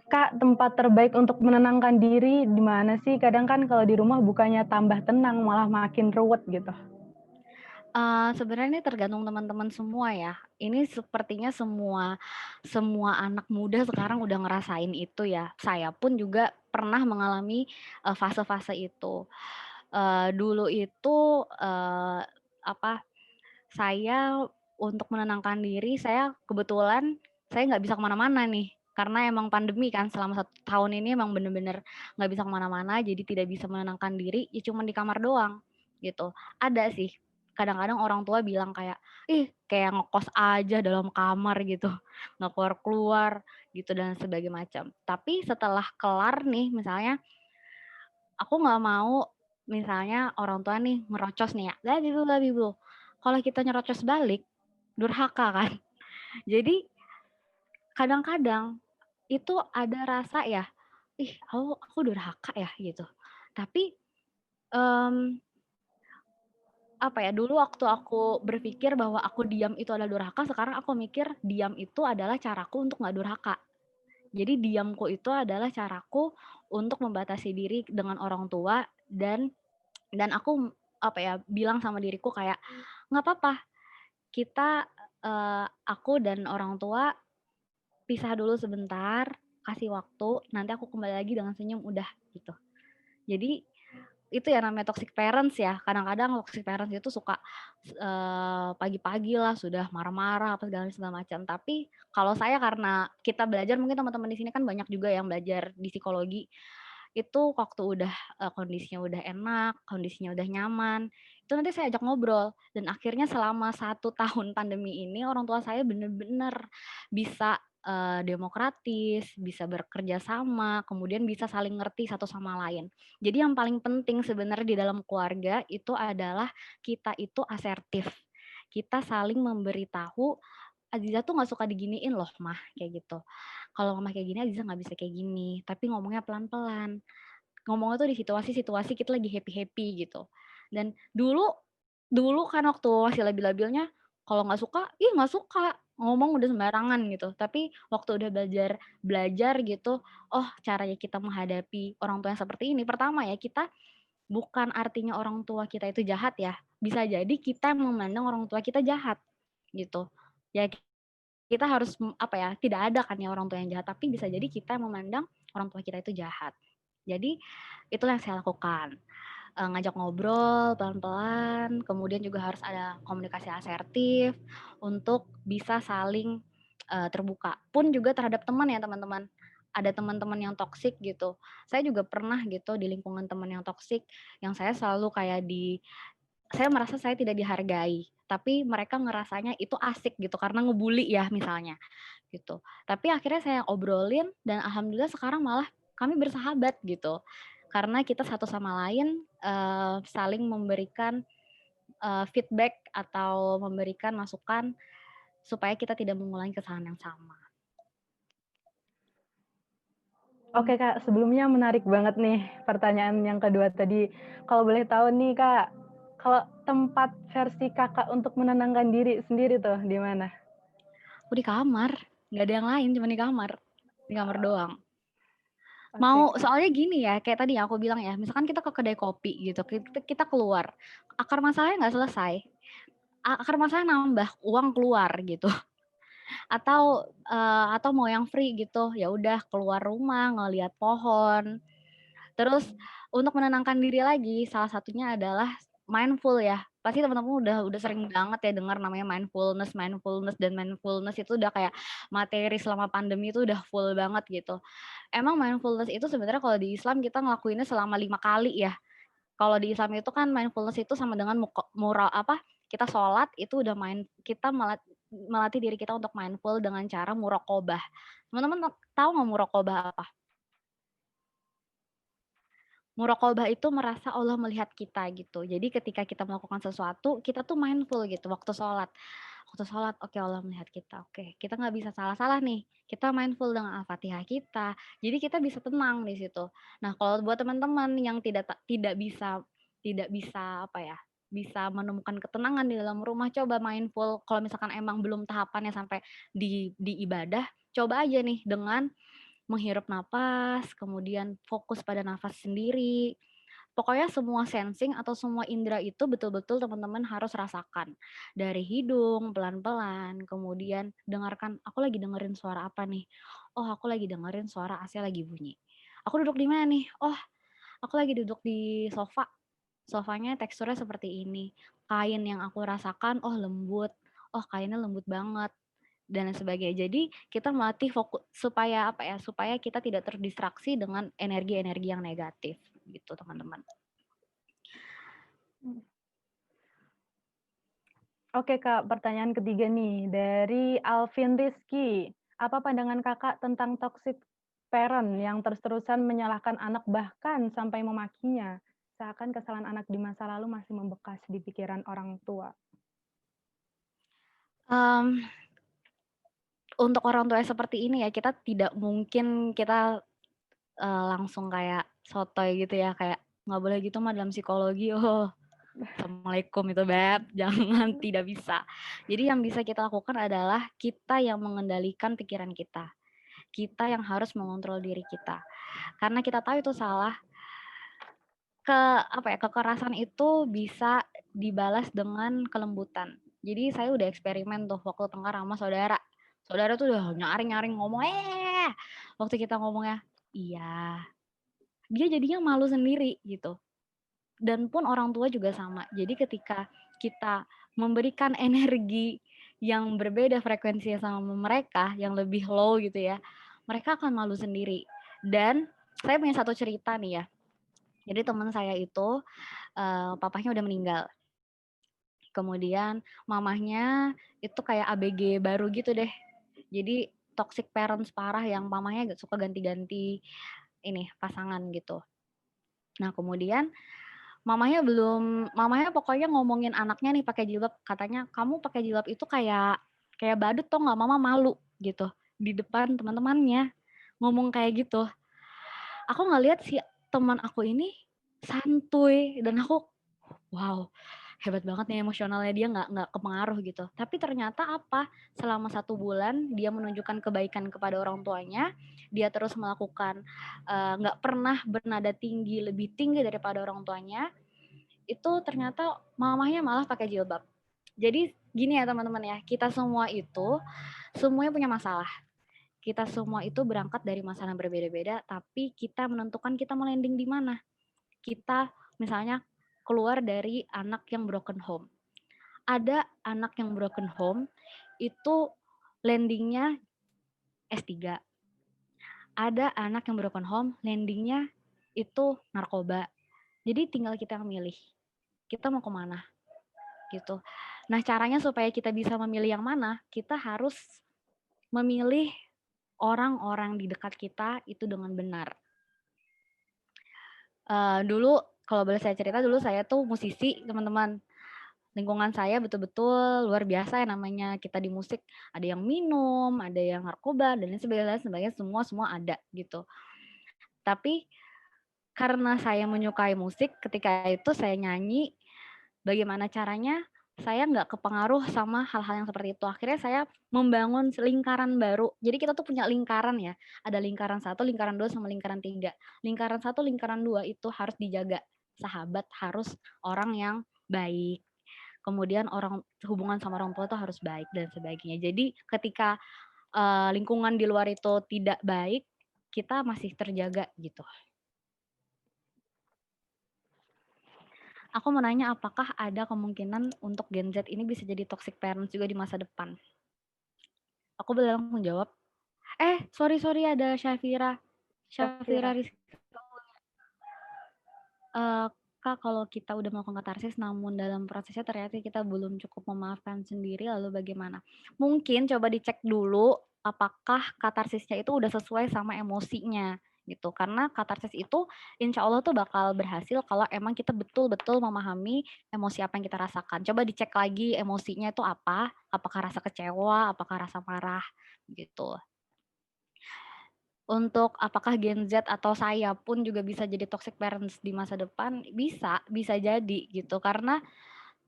Kak, tempat terbaik untuk menenangkan diri di mana sih? Kadang kan kalau di rumah bukannya tambah tenang, malah makin ruwet gitu. Sebenarnya ini tergantung teman-teman semua ya. Ini sepertinya semua anak muda sekarang udah ngerasain itu ya. Saya pun juga pernah mengalami, fase-fase itu. Dulu itu, apa, saya untuk menenangkan diri, saya kebetulan saya nggak bisa kemana-mana nih, karena emang pandemi kan selama 1 tahun ini emang bener-bener nggak bisa kemana-mana, jadi tidak bisa menenangkan diri, ya cuman di kamar doang, gitu. Ada sih, kadang-kadang orang tua bilang kayak, "Ih, kayak ngekos aja dalam kamar," gitu, nggak keluar-keluar, gitu, dan sebagainya macam. Tapi setelah kelar nih, misalnya aku nggak mau misalnya orang tua nih ngerocos nih ya, bla bla. Kalau kita nyerocos balik, durhaka kan. Jadi kadang-kadang itu ada rasa ya, ih aku durhaka ya gitu. Tapi mmm, apa ya, dulu waktu aku berpikir bahwa aku diam itu adalah durhaka, sekarang aku mikir diam itu adalah caraku untuk nggak durhaka. Jadi diamku itu adalah caraku untuk membatasi diri dengan orang tua dan aku apa ya, bilang sama diriku kayak, "Nggak apa-apa, kita, aku dan orang tua pisah dulu sebentar, kasih waktu, nanti aku kembali lagi dengan senyum, udah," gitu. Jadi itu ya namanya toxic parents ya, kadang-kadang toxic parents itu suka, pagi-pagi lah sudah marah-marah apa segala macam. Tapi kalau saya karena kita belajar mungkin teman-teman di sini kan banyak juga yang belajar di psikologi, itu waktu udah, kondisinya udah enak, kondisinya udah nyaman, itu nanti saya ajak ngobrol dan akhirnya selama 1 tahun pandemi ini orang tua saya bener-bener bisa, demokratis, bisa bekerja sama, kemudian bisa saling ngerti satu sama lain. Jadi yang paling penting sebenarnya di dalam keluarga itu adalah kita itu asertif. Kita saling memberitahu Aziza tuh nggak suka diginiin loh mah, kayak gitu. Kalau mama kayak gini Aziza nggak bisa kayak gini, tapi ngomongnya pelan-pelan. Ngomongnya tuh di situasi-situasi kita lagi happy-happy gitu. Dan dulu dulu kan waktu masih labil-labilnya, kalau nggak suka, ih nggak suka, ngomong udah sembarangan gitu. Tapi waktu udah belajar belajar gitu, oh caranya kita menghadapi orang tua yang seperti ini, pertama ya kita bukan artinya orang tua kita itu jahat ya, bisa jadi kita memandang orang tua kita jahat gitu. Ya kita harus apa ya, tidak ada kan ya orang tua yang jahat, tapi bisa jadi kita memandang orang tua kita itu jahat. Jadi itulah yang saya lakukan, ngajak ngobrol pelan-pelan, kemudian juga harus ada komunikasi asertif untuk bisa saling, terbuka. Pun juga terhadap teman ya teman-teman, ada teman-teman yang toksik gitu. Saya juga pernah gitu di lingkungan teman yang toksik, yang saya selalu kayak saya merasa saya tidak dihargai, tapi mereka ngerasanya itu asik gitu karena ngebully ya misalnya, gitu. Tapi akhirnya saya obrolin dan alhamdulillah sekarang malah kami bersahabat gitu. Karena kita satu sama lain, saling memberikan, feedback atau memberikan masukan supaya kita tidak mengulangi kesalahan yang sama. Oke Kak, sebelumnya menarik banget nih pertanyaan yang kedua tadi. Kalau boleh tahu nih Kak, kalau tempat versi Kakak untuk menenangkan diri sendiri tuh di mana? Aku di kamar, nggak ada yang lain, cuma di kamar doang. Oke Kak. Soalnya gini ya, kayak tadi yang aku bilang ya, misalkan kita ke kedai kopi gitu, kita keluar, akar masalahnya nggak selesai, akar masalahnya nambah, uang keluar gitu. Atau mau yang free gitu, ya udah keluar rumah, ngelihat pohon. Terus untuk menenangkan diri lagi, salah satunya adalah mindful ya. Pasti teman-teman udah sering banget ya dengar namanya mindfulness, mindfulness dan mindfulness itu udah kayak materi selama pandemi itu udah full banget gitu. Emang mindfulness itu sebenarnya kalau di Islam kita ngelakuinnya selama 5 kali ya. Kalau di Islam itu kan mindfulness itu sama dengan kita sholat itu udah kita melatih diri kita untuk mindful dengan cara muraqabah. Teman-teman tahu nggak muraqabah apa? Muraqabah itu merasa Allah melihat kita gitu. Jadi ketika kita melakukan sesuatu, kita tuh mindful gitu waktu sholat. Waktu sholat, oke Allah melihat kita. Oke, kita nggak bisa salah-salah nih. Kita mindful dengan Al-Fatihah kita. Jadi kita bisa tenang di situ. Nah, kalau buat teman-teman yang tidak bisa apa ya, bisa menemukan ketenangan di dalam rumah, coba mindful. Kalau misalkan emang belum tahapannya sampai di ibadah, coba aja nih dengan menghirup napas, kemudian fokus pada nafas sendiri. Pokoknya semua sensing atau semua indera itu betul-betul teman-teman harus rasakan. Dari hidung, pelan-pelan, kemudian dengarkan, aku lagi dengerin suara apa nih? Oh, aku lagi dengerin suara AC lagi bunyi. Aku duduk di mana nih? Oh, aku lagi duduk di sofa. Sofanya teksturnya seperti ini. Kain yang aku rasakan, oh lembut. Oh, kainnya lembut banget dan sebagainya. Jadi kita melatih fokus supaya apa ya? Supaya kita tidak terdistraksi dengan energi-energi yang negatif gitu, teman-teman. Oke Kak, pertanyaan ketiga nih dari Alvin Rizky. Apa pandangan Kakak tentang toxic parent yang terus-terusan menyalahkan anak bahkan sampai memakinya? Seakan kesalahan anak di masa lalu masih membekas di pikiran orang tua. Um, untuk orang tua seperti ini ya kita tidak mungkin kita langsung kayak sotoy gitu ya, kayak nggak boleh gitu mah dalam psikologi. Oh, assalamualaikum itu beb, jangan, tidak bisa. Jadi yang bisa kita lakukan adalah kita yang mengendalikan pikiran kita yang harus mengontrol diri kita. Karena kita tahu itu salah, kekerasan itu bisa dibalas dengan kelembutan. Jadi saya udah eksperimen tuh waktu tengkar sama saudara. Saudara tuh udah nyaring-nyaring ngomong, waktu kita ngomongnya, iya. Dia jadinya malu sendiri gitu. Dan pun orang tua juga sama. Jadi ketika kita memberikan energi yang berbeda frekuensinya sama mereka, yang lebih low gitu ya, mereka akan malu sendiri. Dan saya punya satu cerita nih ya. Jadi teman saya itu papahnya udah meninggal. Kemudian mamahnya itu kayak ABG baru gitu deh. Jadi toxic parents parah yang mamahnya suka ganti-ganti ini pasangan gitu. Nah, kemudian mamahnya pokoknya ngomongin anaknya nih pakai jilbab, katanya kamu pakai jilbab itu kayak kayak badut tau nggak, mama malu gitu di depan teman-temannya ngomong kayak gitu. Aku ngeliat si teman aku ini santuy dan aku wow, hebat banget nih emosionalnya dia nggak kepengaruh gitu. Tapi ternyata apa? Selama 1 bulan dia menunjukkan kebaikan kepada orang tuanya, dia terus melakukan nggak pernah bernada tinggi lebih tinggi daripada orang tuanya. Itu ternyata mamahnya malah pakai jilbab. Jadi gini ya teman-teman ya, kita semua itu semuanya punya masalah. Kita semua itu berangkat dari masalah yang berbeda-beda, tapi kita menentukan kita mau landing di mana. Kita misalnya keluar dari anak yang broken home. Ada anak yang broken home itu landingnya S3. Ada anak yang broken home landingnya itu narkoba. Jadi tinggal kita yang milih. Kita mau kemana gitu. Nah caranya supaya kita bisa memilih yang mana, kita harus memilih orang-orang di dekat kita itu dengan benar. Dulu kalau boleh saya cerita, dulu saya tuh musisi teman-teman. Lingkungan saya betul-betul luar biasa ya namanya kita di musik. Ada yang minum, ada yang narkoba, dan lain sebagainya, semua ada gitu. Tapi karena saya menyukai musik, ketika itu saya nyanyi, bagaimana caranya saya nggak kepengaruh sama hal-hal yang seperti itu. Akhirnya saya membangun lingkaran baru. Jadi kita tuh punya lingkaran ya. Ada lingkaran 1, lingkaran 2, sama lingkaran 3. Lingkaran 1, lingkaran 2 itu harus dijaga. Sahabat harus orang yang baik. Kemudian hubungan sama orang tua tuh harus baik dan sebagainya. Jadi ketika lingkungan di luar itu tidak baik, kita masih terjaga gitu. Aku mau nanya apakah ada kemungkinan untuk Gen Z ini bisa jadi toxic parents juga di masa depan? Aku boleh langsung jawab. Sorry ada Syafira. Syafira Syafira. Rizky. Kak, kalau kita udah melakukan katarsis namun dalam prosesnya ternyata kita belum cukup memaafkan sendiri, lalu bagaimana? Mungkin coba dicek dulu apakah katarsisnya itu udah sesuai sama emosinya gitu. Karena katarsis itu insya Allah tuh bakal berhasil kalau emang kita betul-betul memahami emosi apa yang kita rasakan. Coba dicek lagi emosinya itu apa, apakah rasa kecewa, apakah rasa marah gitu. Untuk apakah Gen Z atau saya pun juga bisa jadi toxic parents di masa depan, bisa jadi gitu. Karena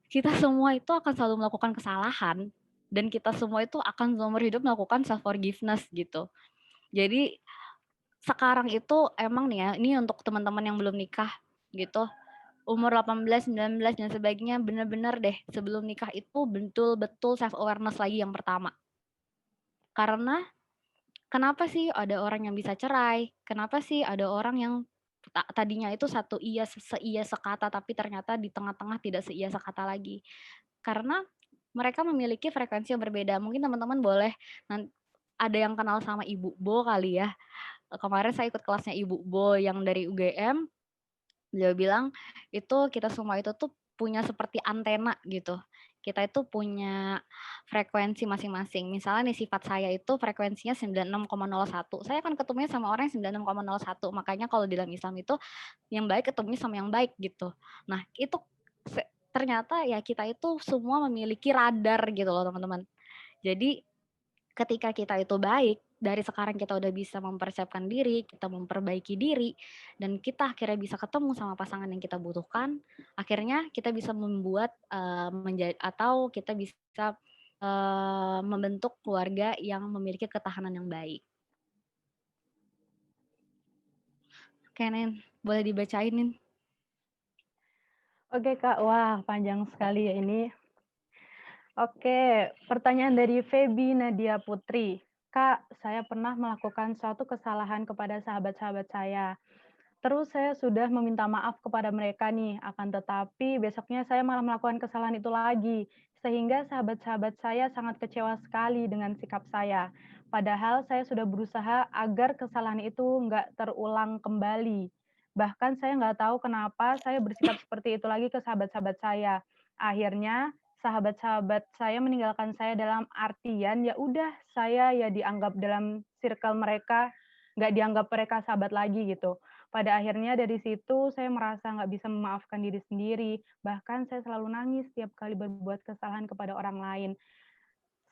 kita semua itu akan selalu melakukan kesalahan dan kita semua itu akan seumur hidup melakukan self forgiveness gitu. Jadi sekarang itu emang nih ya, ini untuk teman-teman yang belum nikah gitu, umur 18, 19 dan sebagainya, bener-bener deh sebelum nikah itu betul-betul self awareness lagi yang pertama. Karena kenapa sih ada orang yang bisa cerai? Kenapa sih ada orang yang tadinya itu satu seia sekata tapi ternyata di tengah-tengah tidak seia sekata lagi? Karena mereka memiliki frekuensi yang berbeda. Mungkin teman-teman boleh ada yang kenal sama Ibu Bo kali ya. Kemarin saya ikut kelasnya Ibu Bo yang dari UGM. Beliau bilang itu kita semua itu tuh punya seperti antena gitu. Kita itu punya frekuensi masing-masing. Misalnya nih sifat saya itu frekuensinya 96,01. Saya akan ketemunya sama orang yang 96,01. Makanya kalau di dalam Islam itu yang baik ketemunya sama yang baik gitu. Nah, itu ternyata ya kita itu semua memiliki radar gitu loh teman-teman. Jadi ketika kita itu baik, dari sekarang kita udah bisa mempersiapkan diri, kita memperbaiki diri, dan kita akhirnya bisa ketemu sama pasangan yang kita butuhkan, akhirnya kita bisa membuat atau kita bisa membentuk keluarga yang memiliki ketahanan yang baik. Oke, Nen, boleh dibacain, Nen. Oke, Kak. Wah, panjang sekali ya ini. Oke, pertanyaan dari Feby Nadia Putri. Kak, saya pernah melakukan suatu kesalahan kepada sahabat-sahabat saya. Terus saya sudah meminta maaf kepada mereka nih, akan tetapi besoknya saya malah melakukan kesalahan itu lagi. Sehingga sahabat-sahabat saya sangat kecewa sekali dengan sikap saya. Padahal saya sudah berusaha agar kesalahan itu nggak terulang kembali. Bahkan saya nggak tahu kenapa saya bersikap seperti itu lagi ke sahabat-sahabat saya. Akhirnya sahabat-sahabat saya meninggalkan saya dalam artian ya udah saya ya dianggap dalam circle mereka, nggak dianggap mereka sahabat lagi gitu. Pada akhirnya dari situ saya merasa nggak bisa memaafkan diri sendiri, bahkan saya selalu nangis setiap kali berbuat kesalahan kepada orang lain.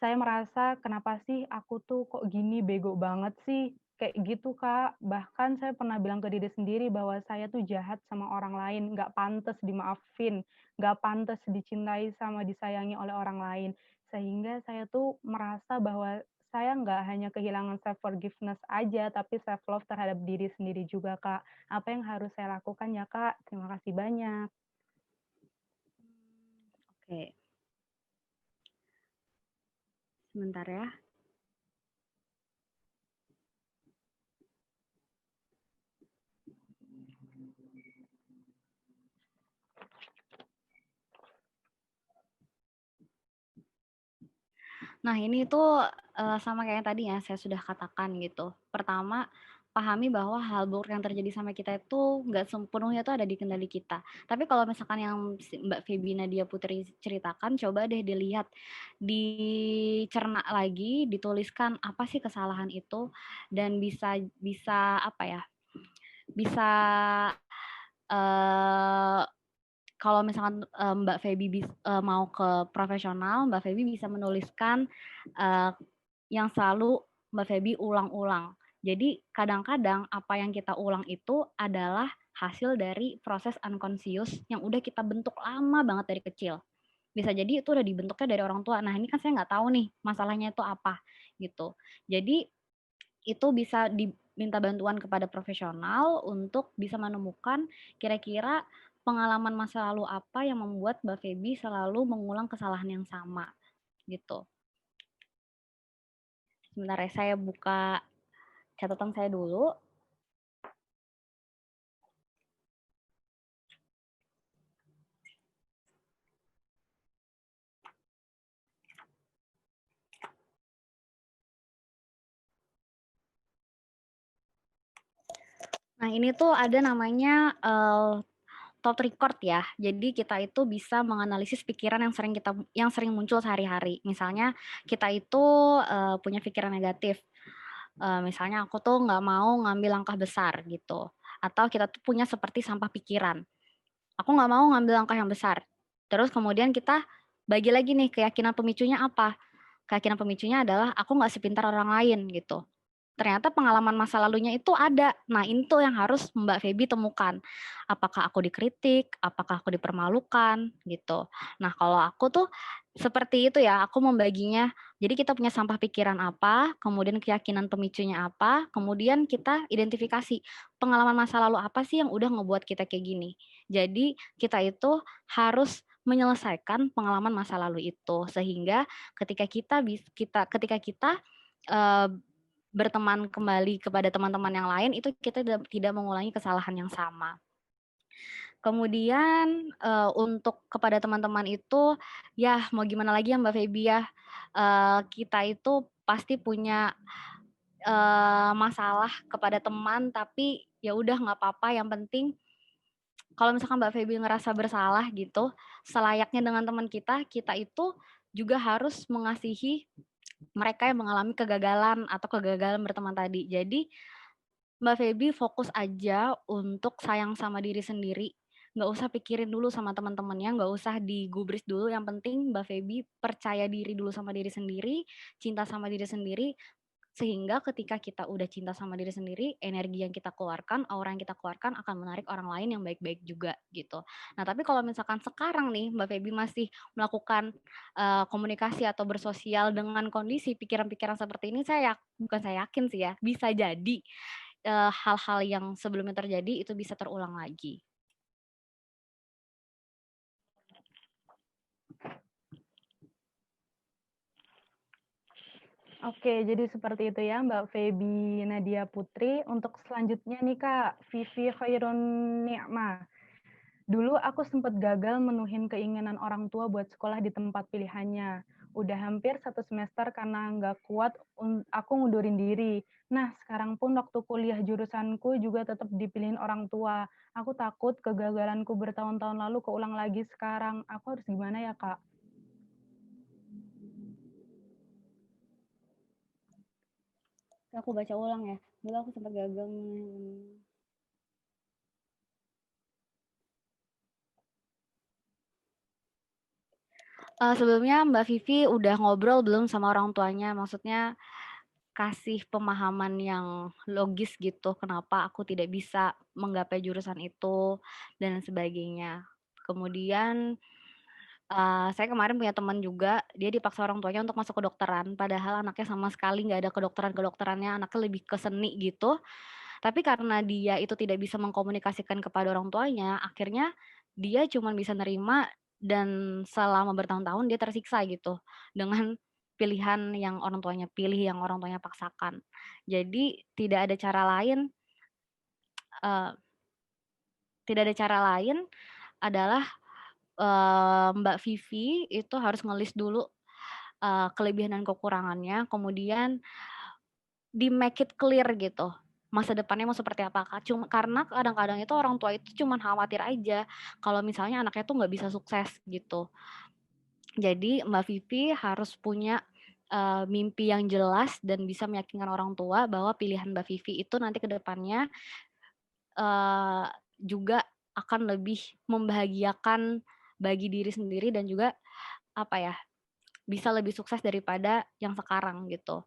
saya merasa, "Kenapa sih aku tuh kok gini, bego banget sih?" Kayak gitu, Kak. Bahkan saya pernah bilang ke diri sendiri bahwa saya tuh jahat sama orang lain, nggak pantas dimaafin, nggak pantas dicintai sama disayangi oleh orang lain. Sehingga saya tuh merasa bahwa saya nggak hanya kehilangan self forgiveness aja, tapi self love terhadap diri sendiri juga, Kak. Apa yang harus saya lakukan ya, Kak? Terima kasih banyak. Oke, sebentar ya. Nah, ini tuh, sama kayak yang tadi ya saya sudah katakan gitu. Pertama, pahami bahwa hal buruk yang terjadi sama kita itu nggak sepenuhnya tuh ada di kendali kita. Tapi kalau misalkan yang Mbak Feby Nadia Putri ceritakan, coba deh dilihat, dicerna lagi, dituliskan apa sih kesalahan itu, dan bisa bisa apa ya, bisa, eee kalau misalkan, Mbak Feby mau ke profesional, Mbak Feby bisa menuliskan, eee, yang selalu Mbak Feby ulang-ulang. Jadi kadang-kadang apa yang kita ulang itu adalah hasil dari proses unconscious yang udah kita bentuk lama banget dari kecil. Bisa jadi itu udah dibentuknya dari orang tua. Nah, ini kan saya nggak tahu nih masalahnya itu apa, gitu. Jadi itu bisa diminta bantuan kepada profesional untuk bisa menemukan kira-kira pengalaman masa lalu apa yang membuat Mbak Feby selalu mengulang kesalahan yang sama, gitu. Sebentar ya, saya buka catatan saya dulu. Nah, ini tuh ada namanya, thought record ya. Jadi kita itu bisa menganalisis pikiran yang sering muncul sehari-hari. Misalnya kita itu, punya pikiran negatif, misalnya aku tuh nggak mau ngambil langkah besar gitu, atau kita tuh punya seperti sampah pikiran. Aku nggak mau ngambil langkah yang besar. Terus kemudian kita bagi lagi nih keyakinan pemicunya apa. Keyakinan pemicunya adalah aku nggak sepintar orang lain gitu. Ternyata pengalaman masa lalunya itu ada. Nah, itu yang harus Mbak Feby temukan. Apakah aku dikritik, apakah aku dipermalukan, gitu. Nah, kalau aku tuh seperti itu ya, aku membaginya. Jadi kita punya sampah pikiran apa, kemudian keyakinan pemicunya apa, kemudian kita identifikasi pengalaman masa lalu apa sih yang udah ngebuat kita kayak gini. Jadi kita itu harus menyelesaikan pengalaman masa lalu itu sehingga ketika kita eh, berteman kembali kepada teman-teman yang lain itu kita tidak mengulangi kesalahan yang sama. Kemudian, untuk kepada teman-teman itu, ya mau gimana lagi ya Mbak Feby ya, kita itu pasti punya, masalah kepada teman, tapi ya udah nggak apa-apa, yang penting kalau misalkan Mbak Feby ngerasa bersalah gitu, selayaknya dengan teman kita, kita itu juga harus mengasihi mereka yang mengalami kegagalan atau kegagalan berteman tadi. Jadi Mbak Feby fokus aja untuk sayang sama diri sendiri, nggak usah pikirin dulu sama teman-temannya, nggak usah digubris dulu, yang penting Mbak Feby percaya diri dulu sama diri sendiri, cinta sama diri sendiri, sehingga ketika kita udah cinta sama diri sendiri, energi yang kita keluarkan, aura yang kita keluarkan akan menarik orang lain yang baik-baik juga gitu. Nah, tapi kalau misalkan sekarang nih Mbak Feby masih melakukan komunikasi atau bersosial dengan kondisi pikiran-pikiran seperti ini, bukan saya yakin sih ya, bisa jadi hal-hal yang sebelumnya terjadi itu bisa terulang lagi. Oke, jadi seperti itu ya Mbak Feby Nadia Putri. Untuk selanjutnya nih Kak, Vivi Khairun Ni'mah. Dulu aku sempat gagal menuhin keinginan orang tua buat sekolah di tempat pilihannya. Udah hampir 1 semester karena nggak kuat, aku ngundurin diri. Nah, sekarang pun waktu kuliah jurusanku juga tetap dipilihin orang tua. Aku takut kegagalanku bertahun-tahun lalu keulang lagi sekarang. Aku harus gimana ya, Kak? Aku baca ulang ya. Dulu aku sempat gagal. Sebelumnya Mbak Vivi udah ngobrol belum sama orang tuanya? Maksudnya kasih pemahaman yang logis gitu, kenapa aku tidak bisa menggapai jurusan itu dan sebagainya. Kemudian, saya kemarin punya teman juga, dia dipaksa orang tuanya untuk masuk kedokteran, padahal anaknya sama sekali nggak ada kedokteran-kedokterannya, anaknya lebih ke seni gitu. Tapi karena dia itu tidak bisa mengkomunikasikan kepada orang tuanya, akhirnya dia cuman bisa nerima dan selama bertahun-tahun dia tersiksa gitu dengan pilihan yang orang tuanya pilih, yang orang tuanya paksakan. Jadi eee, tidak ada cara lain adalah, Mbak Vivi itu harus ngelis dulu, kelebihan dan kekurangannya, kemudian di-make it clear gitu, masa depannya mau seperti apa, Kak. Karena kadang-kadang itu orang tua itu cuman khawatir aja kalau misalnya anaknya tuh nggak bisa sukses gitu. Jadi Mbak Vivi harus punya, mimpi yang jelas dan bisa meyakinkan orang tua bahwa pilihan Mbak Vivi itu nanti ke depannya, eee, juga akan lebih membahagiakan bagi diri sendiri dan juga, apa ya, bisa lebih sukses daripada yang sekarang gitu.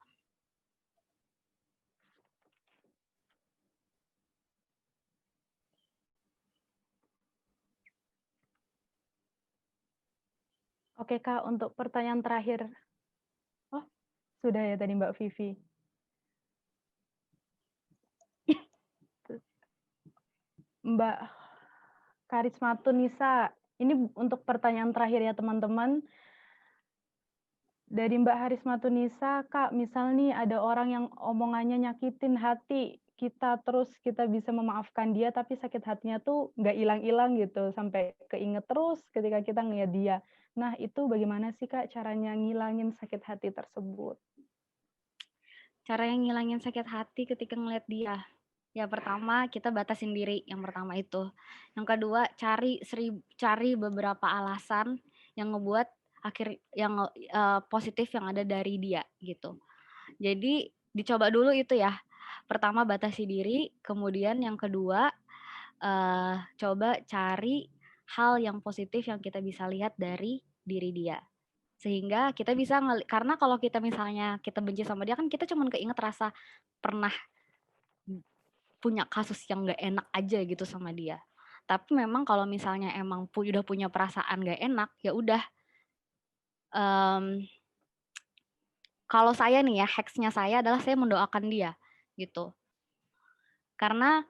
Oke, Kak, untuk pertanyaan terakhir. Oh, sudah ya tadi Mbak Vivi? Mbak Karismatunisa, ini untuk pertanyaan terakhir ya teman-teman. Dari Mbak Harismatunisa, Kak, misal nih ada orang yang omongannya nyakitin hati kita, terus kita bisa memaafkan dia, tapi sakit hatinya tuh nggak hilang-hilang gitu, sampai keinget terus ketika kita ngeliat dia. Nah, itu bagaimana sih, Kak, caranya ngilangin sakit hati tersebut? Cara yang ngilangin sakit hati ketika ngeliat dia, ya pertama kita batasin diri, yang pertama itu. Yang kedua cari beberapa alasan yang ngebuat positif yang ada dari dia gitu. Jadi dicoba dulu itu ya. Pertama batasi diri, kemudian yang kedua, coba cari hal yang positif yang kita bisa lihat dari diri dia. Sehingga kita bisa karena kalau kita misalnya kita benci sama dia kan kita cuman keinget rasa pernah punya kasus yang nggak enak aja gitu sama dia. Tapi memang kalau misalnya emang udah punya perasaan nggak enak, ya udah. Um, Kalau saya nih ya, hacksnya saya adalah saya mendoakan dia gitu. Karena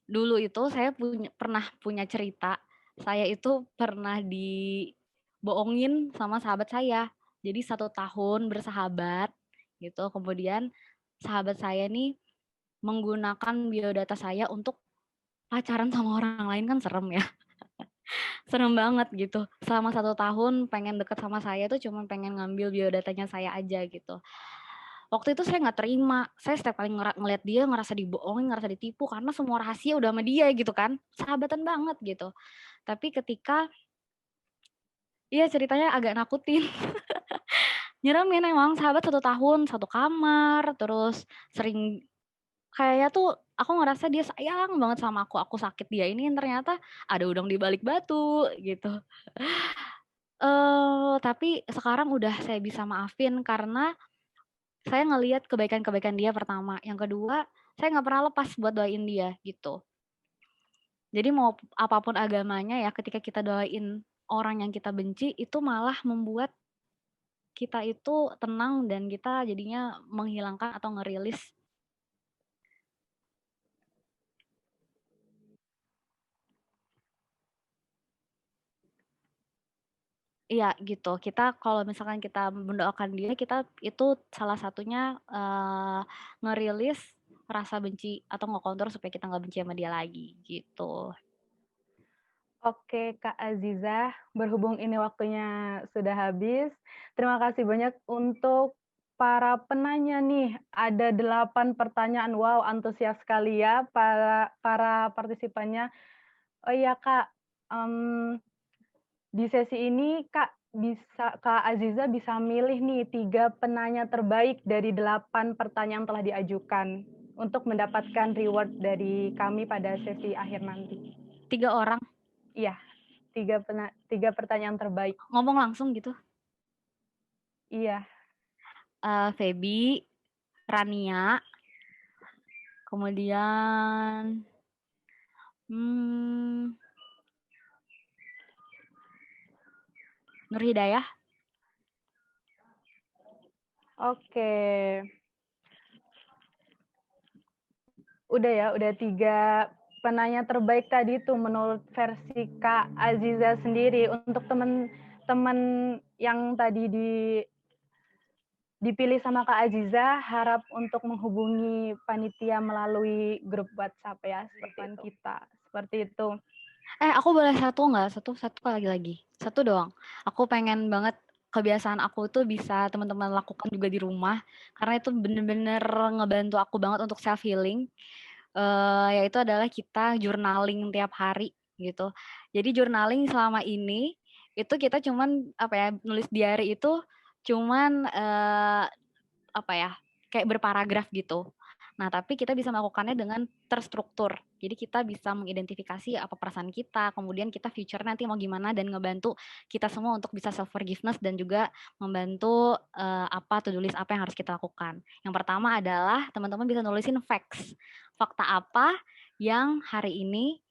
dulu itu saya pernah punya cerita, saya itu pernah dibohongin sama sahabat saya. Jadi 1 tahun bersahabat gitu, kemudian sahabat saya nih menggunakan biodata saya untuk pacaran sama orang lain, kan serem ya. Serem banget gitu. Selama 1 tahun pengen deket sama saya tuh cuma pengen ngambil biodatanya saya aja gitu. Waktu itu saya nggak terima. Saya setiap kali ngeliat dia ngerasa dibohongin, ngerasa ditipu karena semua rahasia udah sama dia gitu kan. Sahabatan banget gitu. Tapi ketika iya ceritanya agak nakutin. Nyeremin emang sahabat 1 tahun, satu kamar, terus sering kayaknya tuh aku ngerasa dia sayang banget sama aku sakit dia ini ternyata ada udang di balik batu gitu. Tapi sekarang udah saya bisa maafin karena saya ngelihat kebaikan-kebaikan dia pertama, yang kedua, saya nggak pernah lepas buat doain dia, gitu. Jadi mau apapun agamanya ya, ketika kita doain orang yang kita benci, itu malah membuat kita itu tenang dan kita jadinya menghilangkan atau ngerilis. Iya gitu, kita kalau misalkan kita mendoakan dia, kita itu salah satunya, ngerilis rasa benci atau ngekontrol supaya kita nggak benci sama dia lagi, gitu. Oke, Kak Azizah, berhubung ini waktunya sudah habis, terima kasih banyak untuk para penanya nih. Ada 8 pertanyaan, wow antusias sekali ya para para partisipannya. Oh iya Kak, di sesi ini Kak Aziza bisa milih nih 3 penanya terbaik dari 8 pertanyaan yang telah diajukan untuk mendapatkan reward dari kami pada sesi akhir nanti. 3 orang Iya, 3 pertanyaan terbaik. ngomong langsung gitu? Iya. Feby, Rania, kemudian Nur Hidayah. Oke. Udah ya, udah 3 penanya terbaik tadi tuh menurut versi Kak Aziza sendiri. Untuk teman-teman yang tadi dipilih sama Kak Aziza, harap untuk menghubungi panitia melalui grup WhatsApp ya, depan kita. Seperti itu. Aku boleh satu nggak? Satu lagi. Satu doang. Aku pengen banget kebiasaan aku tuh bisa teman-teman lakukan juga di rumah, karena itu bener-bener ngebantu aku banget untuk self healing. Yaitu adalah kita journaling tiap hari gitu. Jadi journaling selama ini itu kita cuman nulis diary itu cuman kayak berparagraf gitu. Nah, tapi kita bisa melakukannya dengan terstruktur. Jadi kita bisa mengidentifikasi apa perasaan kita, kemudian kita future nanti mau gimana dan ngebantu kita semua untuk bisa self forgiveness dan juga membantu apa to do list apa yang harus kita lakukan. Yang pertama adalah teman-teman bisa nulisin facts. Fakta apa yang hari ini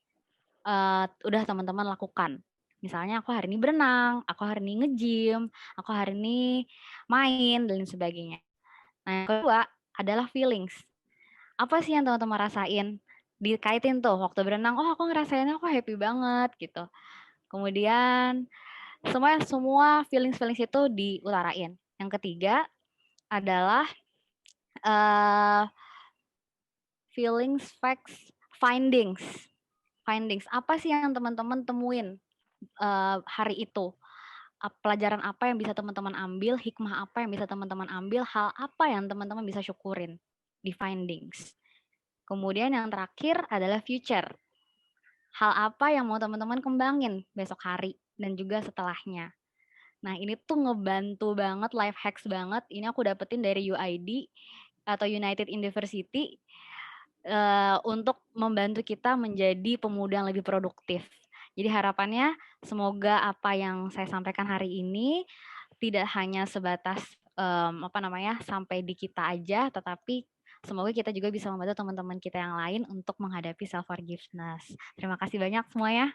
udah teman-teman lakukan. Misalnya aku hari ini berenang, aku hari ini nge-gym, aku hari ini main dan sebagainya. Nah, yang kedua adalah feelings. Apa sih yang teman-teman rasain? Dikaitin tuh waktu berenang, oh aku ngerasainnya aku happy banget gitu. Kemudian semua feelings itu diutarain. Yang ketiga adalah feelings, facts, findings. Findings, apa sih yang teman-teman temuin hari itu? Pelajaran apa yang bisa teman-teman ambil, hikmah apa yang bisa teman-teman ambil, hal apa yang teman-teman bisa syukurin di findings. Kemudian yang terakhir adalah future. Hal apa yang mau teman-teman kembangin besok hari dan juga setelahnya. Nah, ini tuh ngebantu banget, life hacks banget. Ini aku dapetin dari UID atau United University untuk membantu kita menjadi pemuda yang lebih produktif. Jadi harapannya semoga apa yang saya sampaikan hari ini tidak hanya sebatas sampai di kita aja, tetapi semoga kita juga bisa membantu teman-teman kita yang lain untuk menghadapi self forgiveness. Terima kasih banyak semuanya.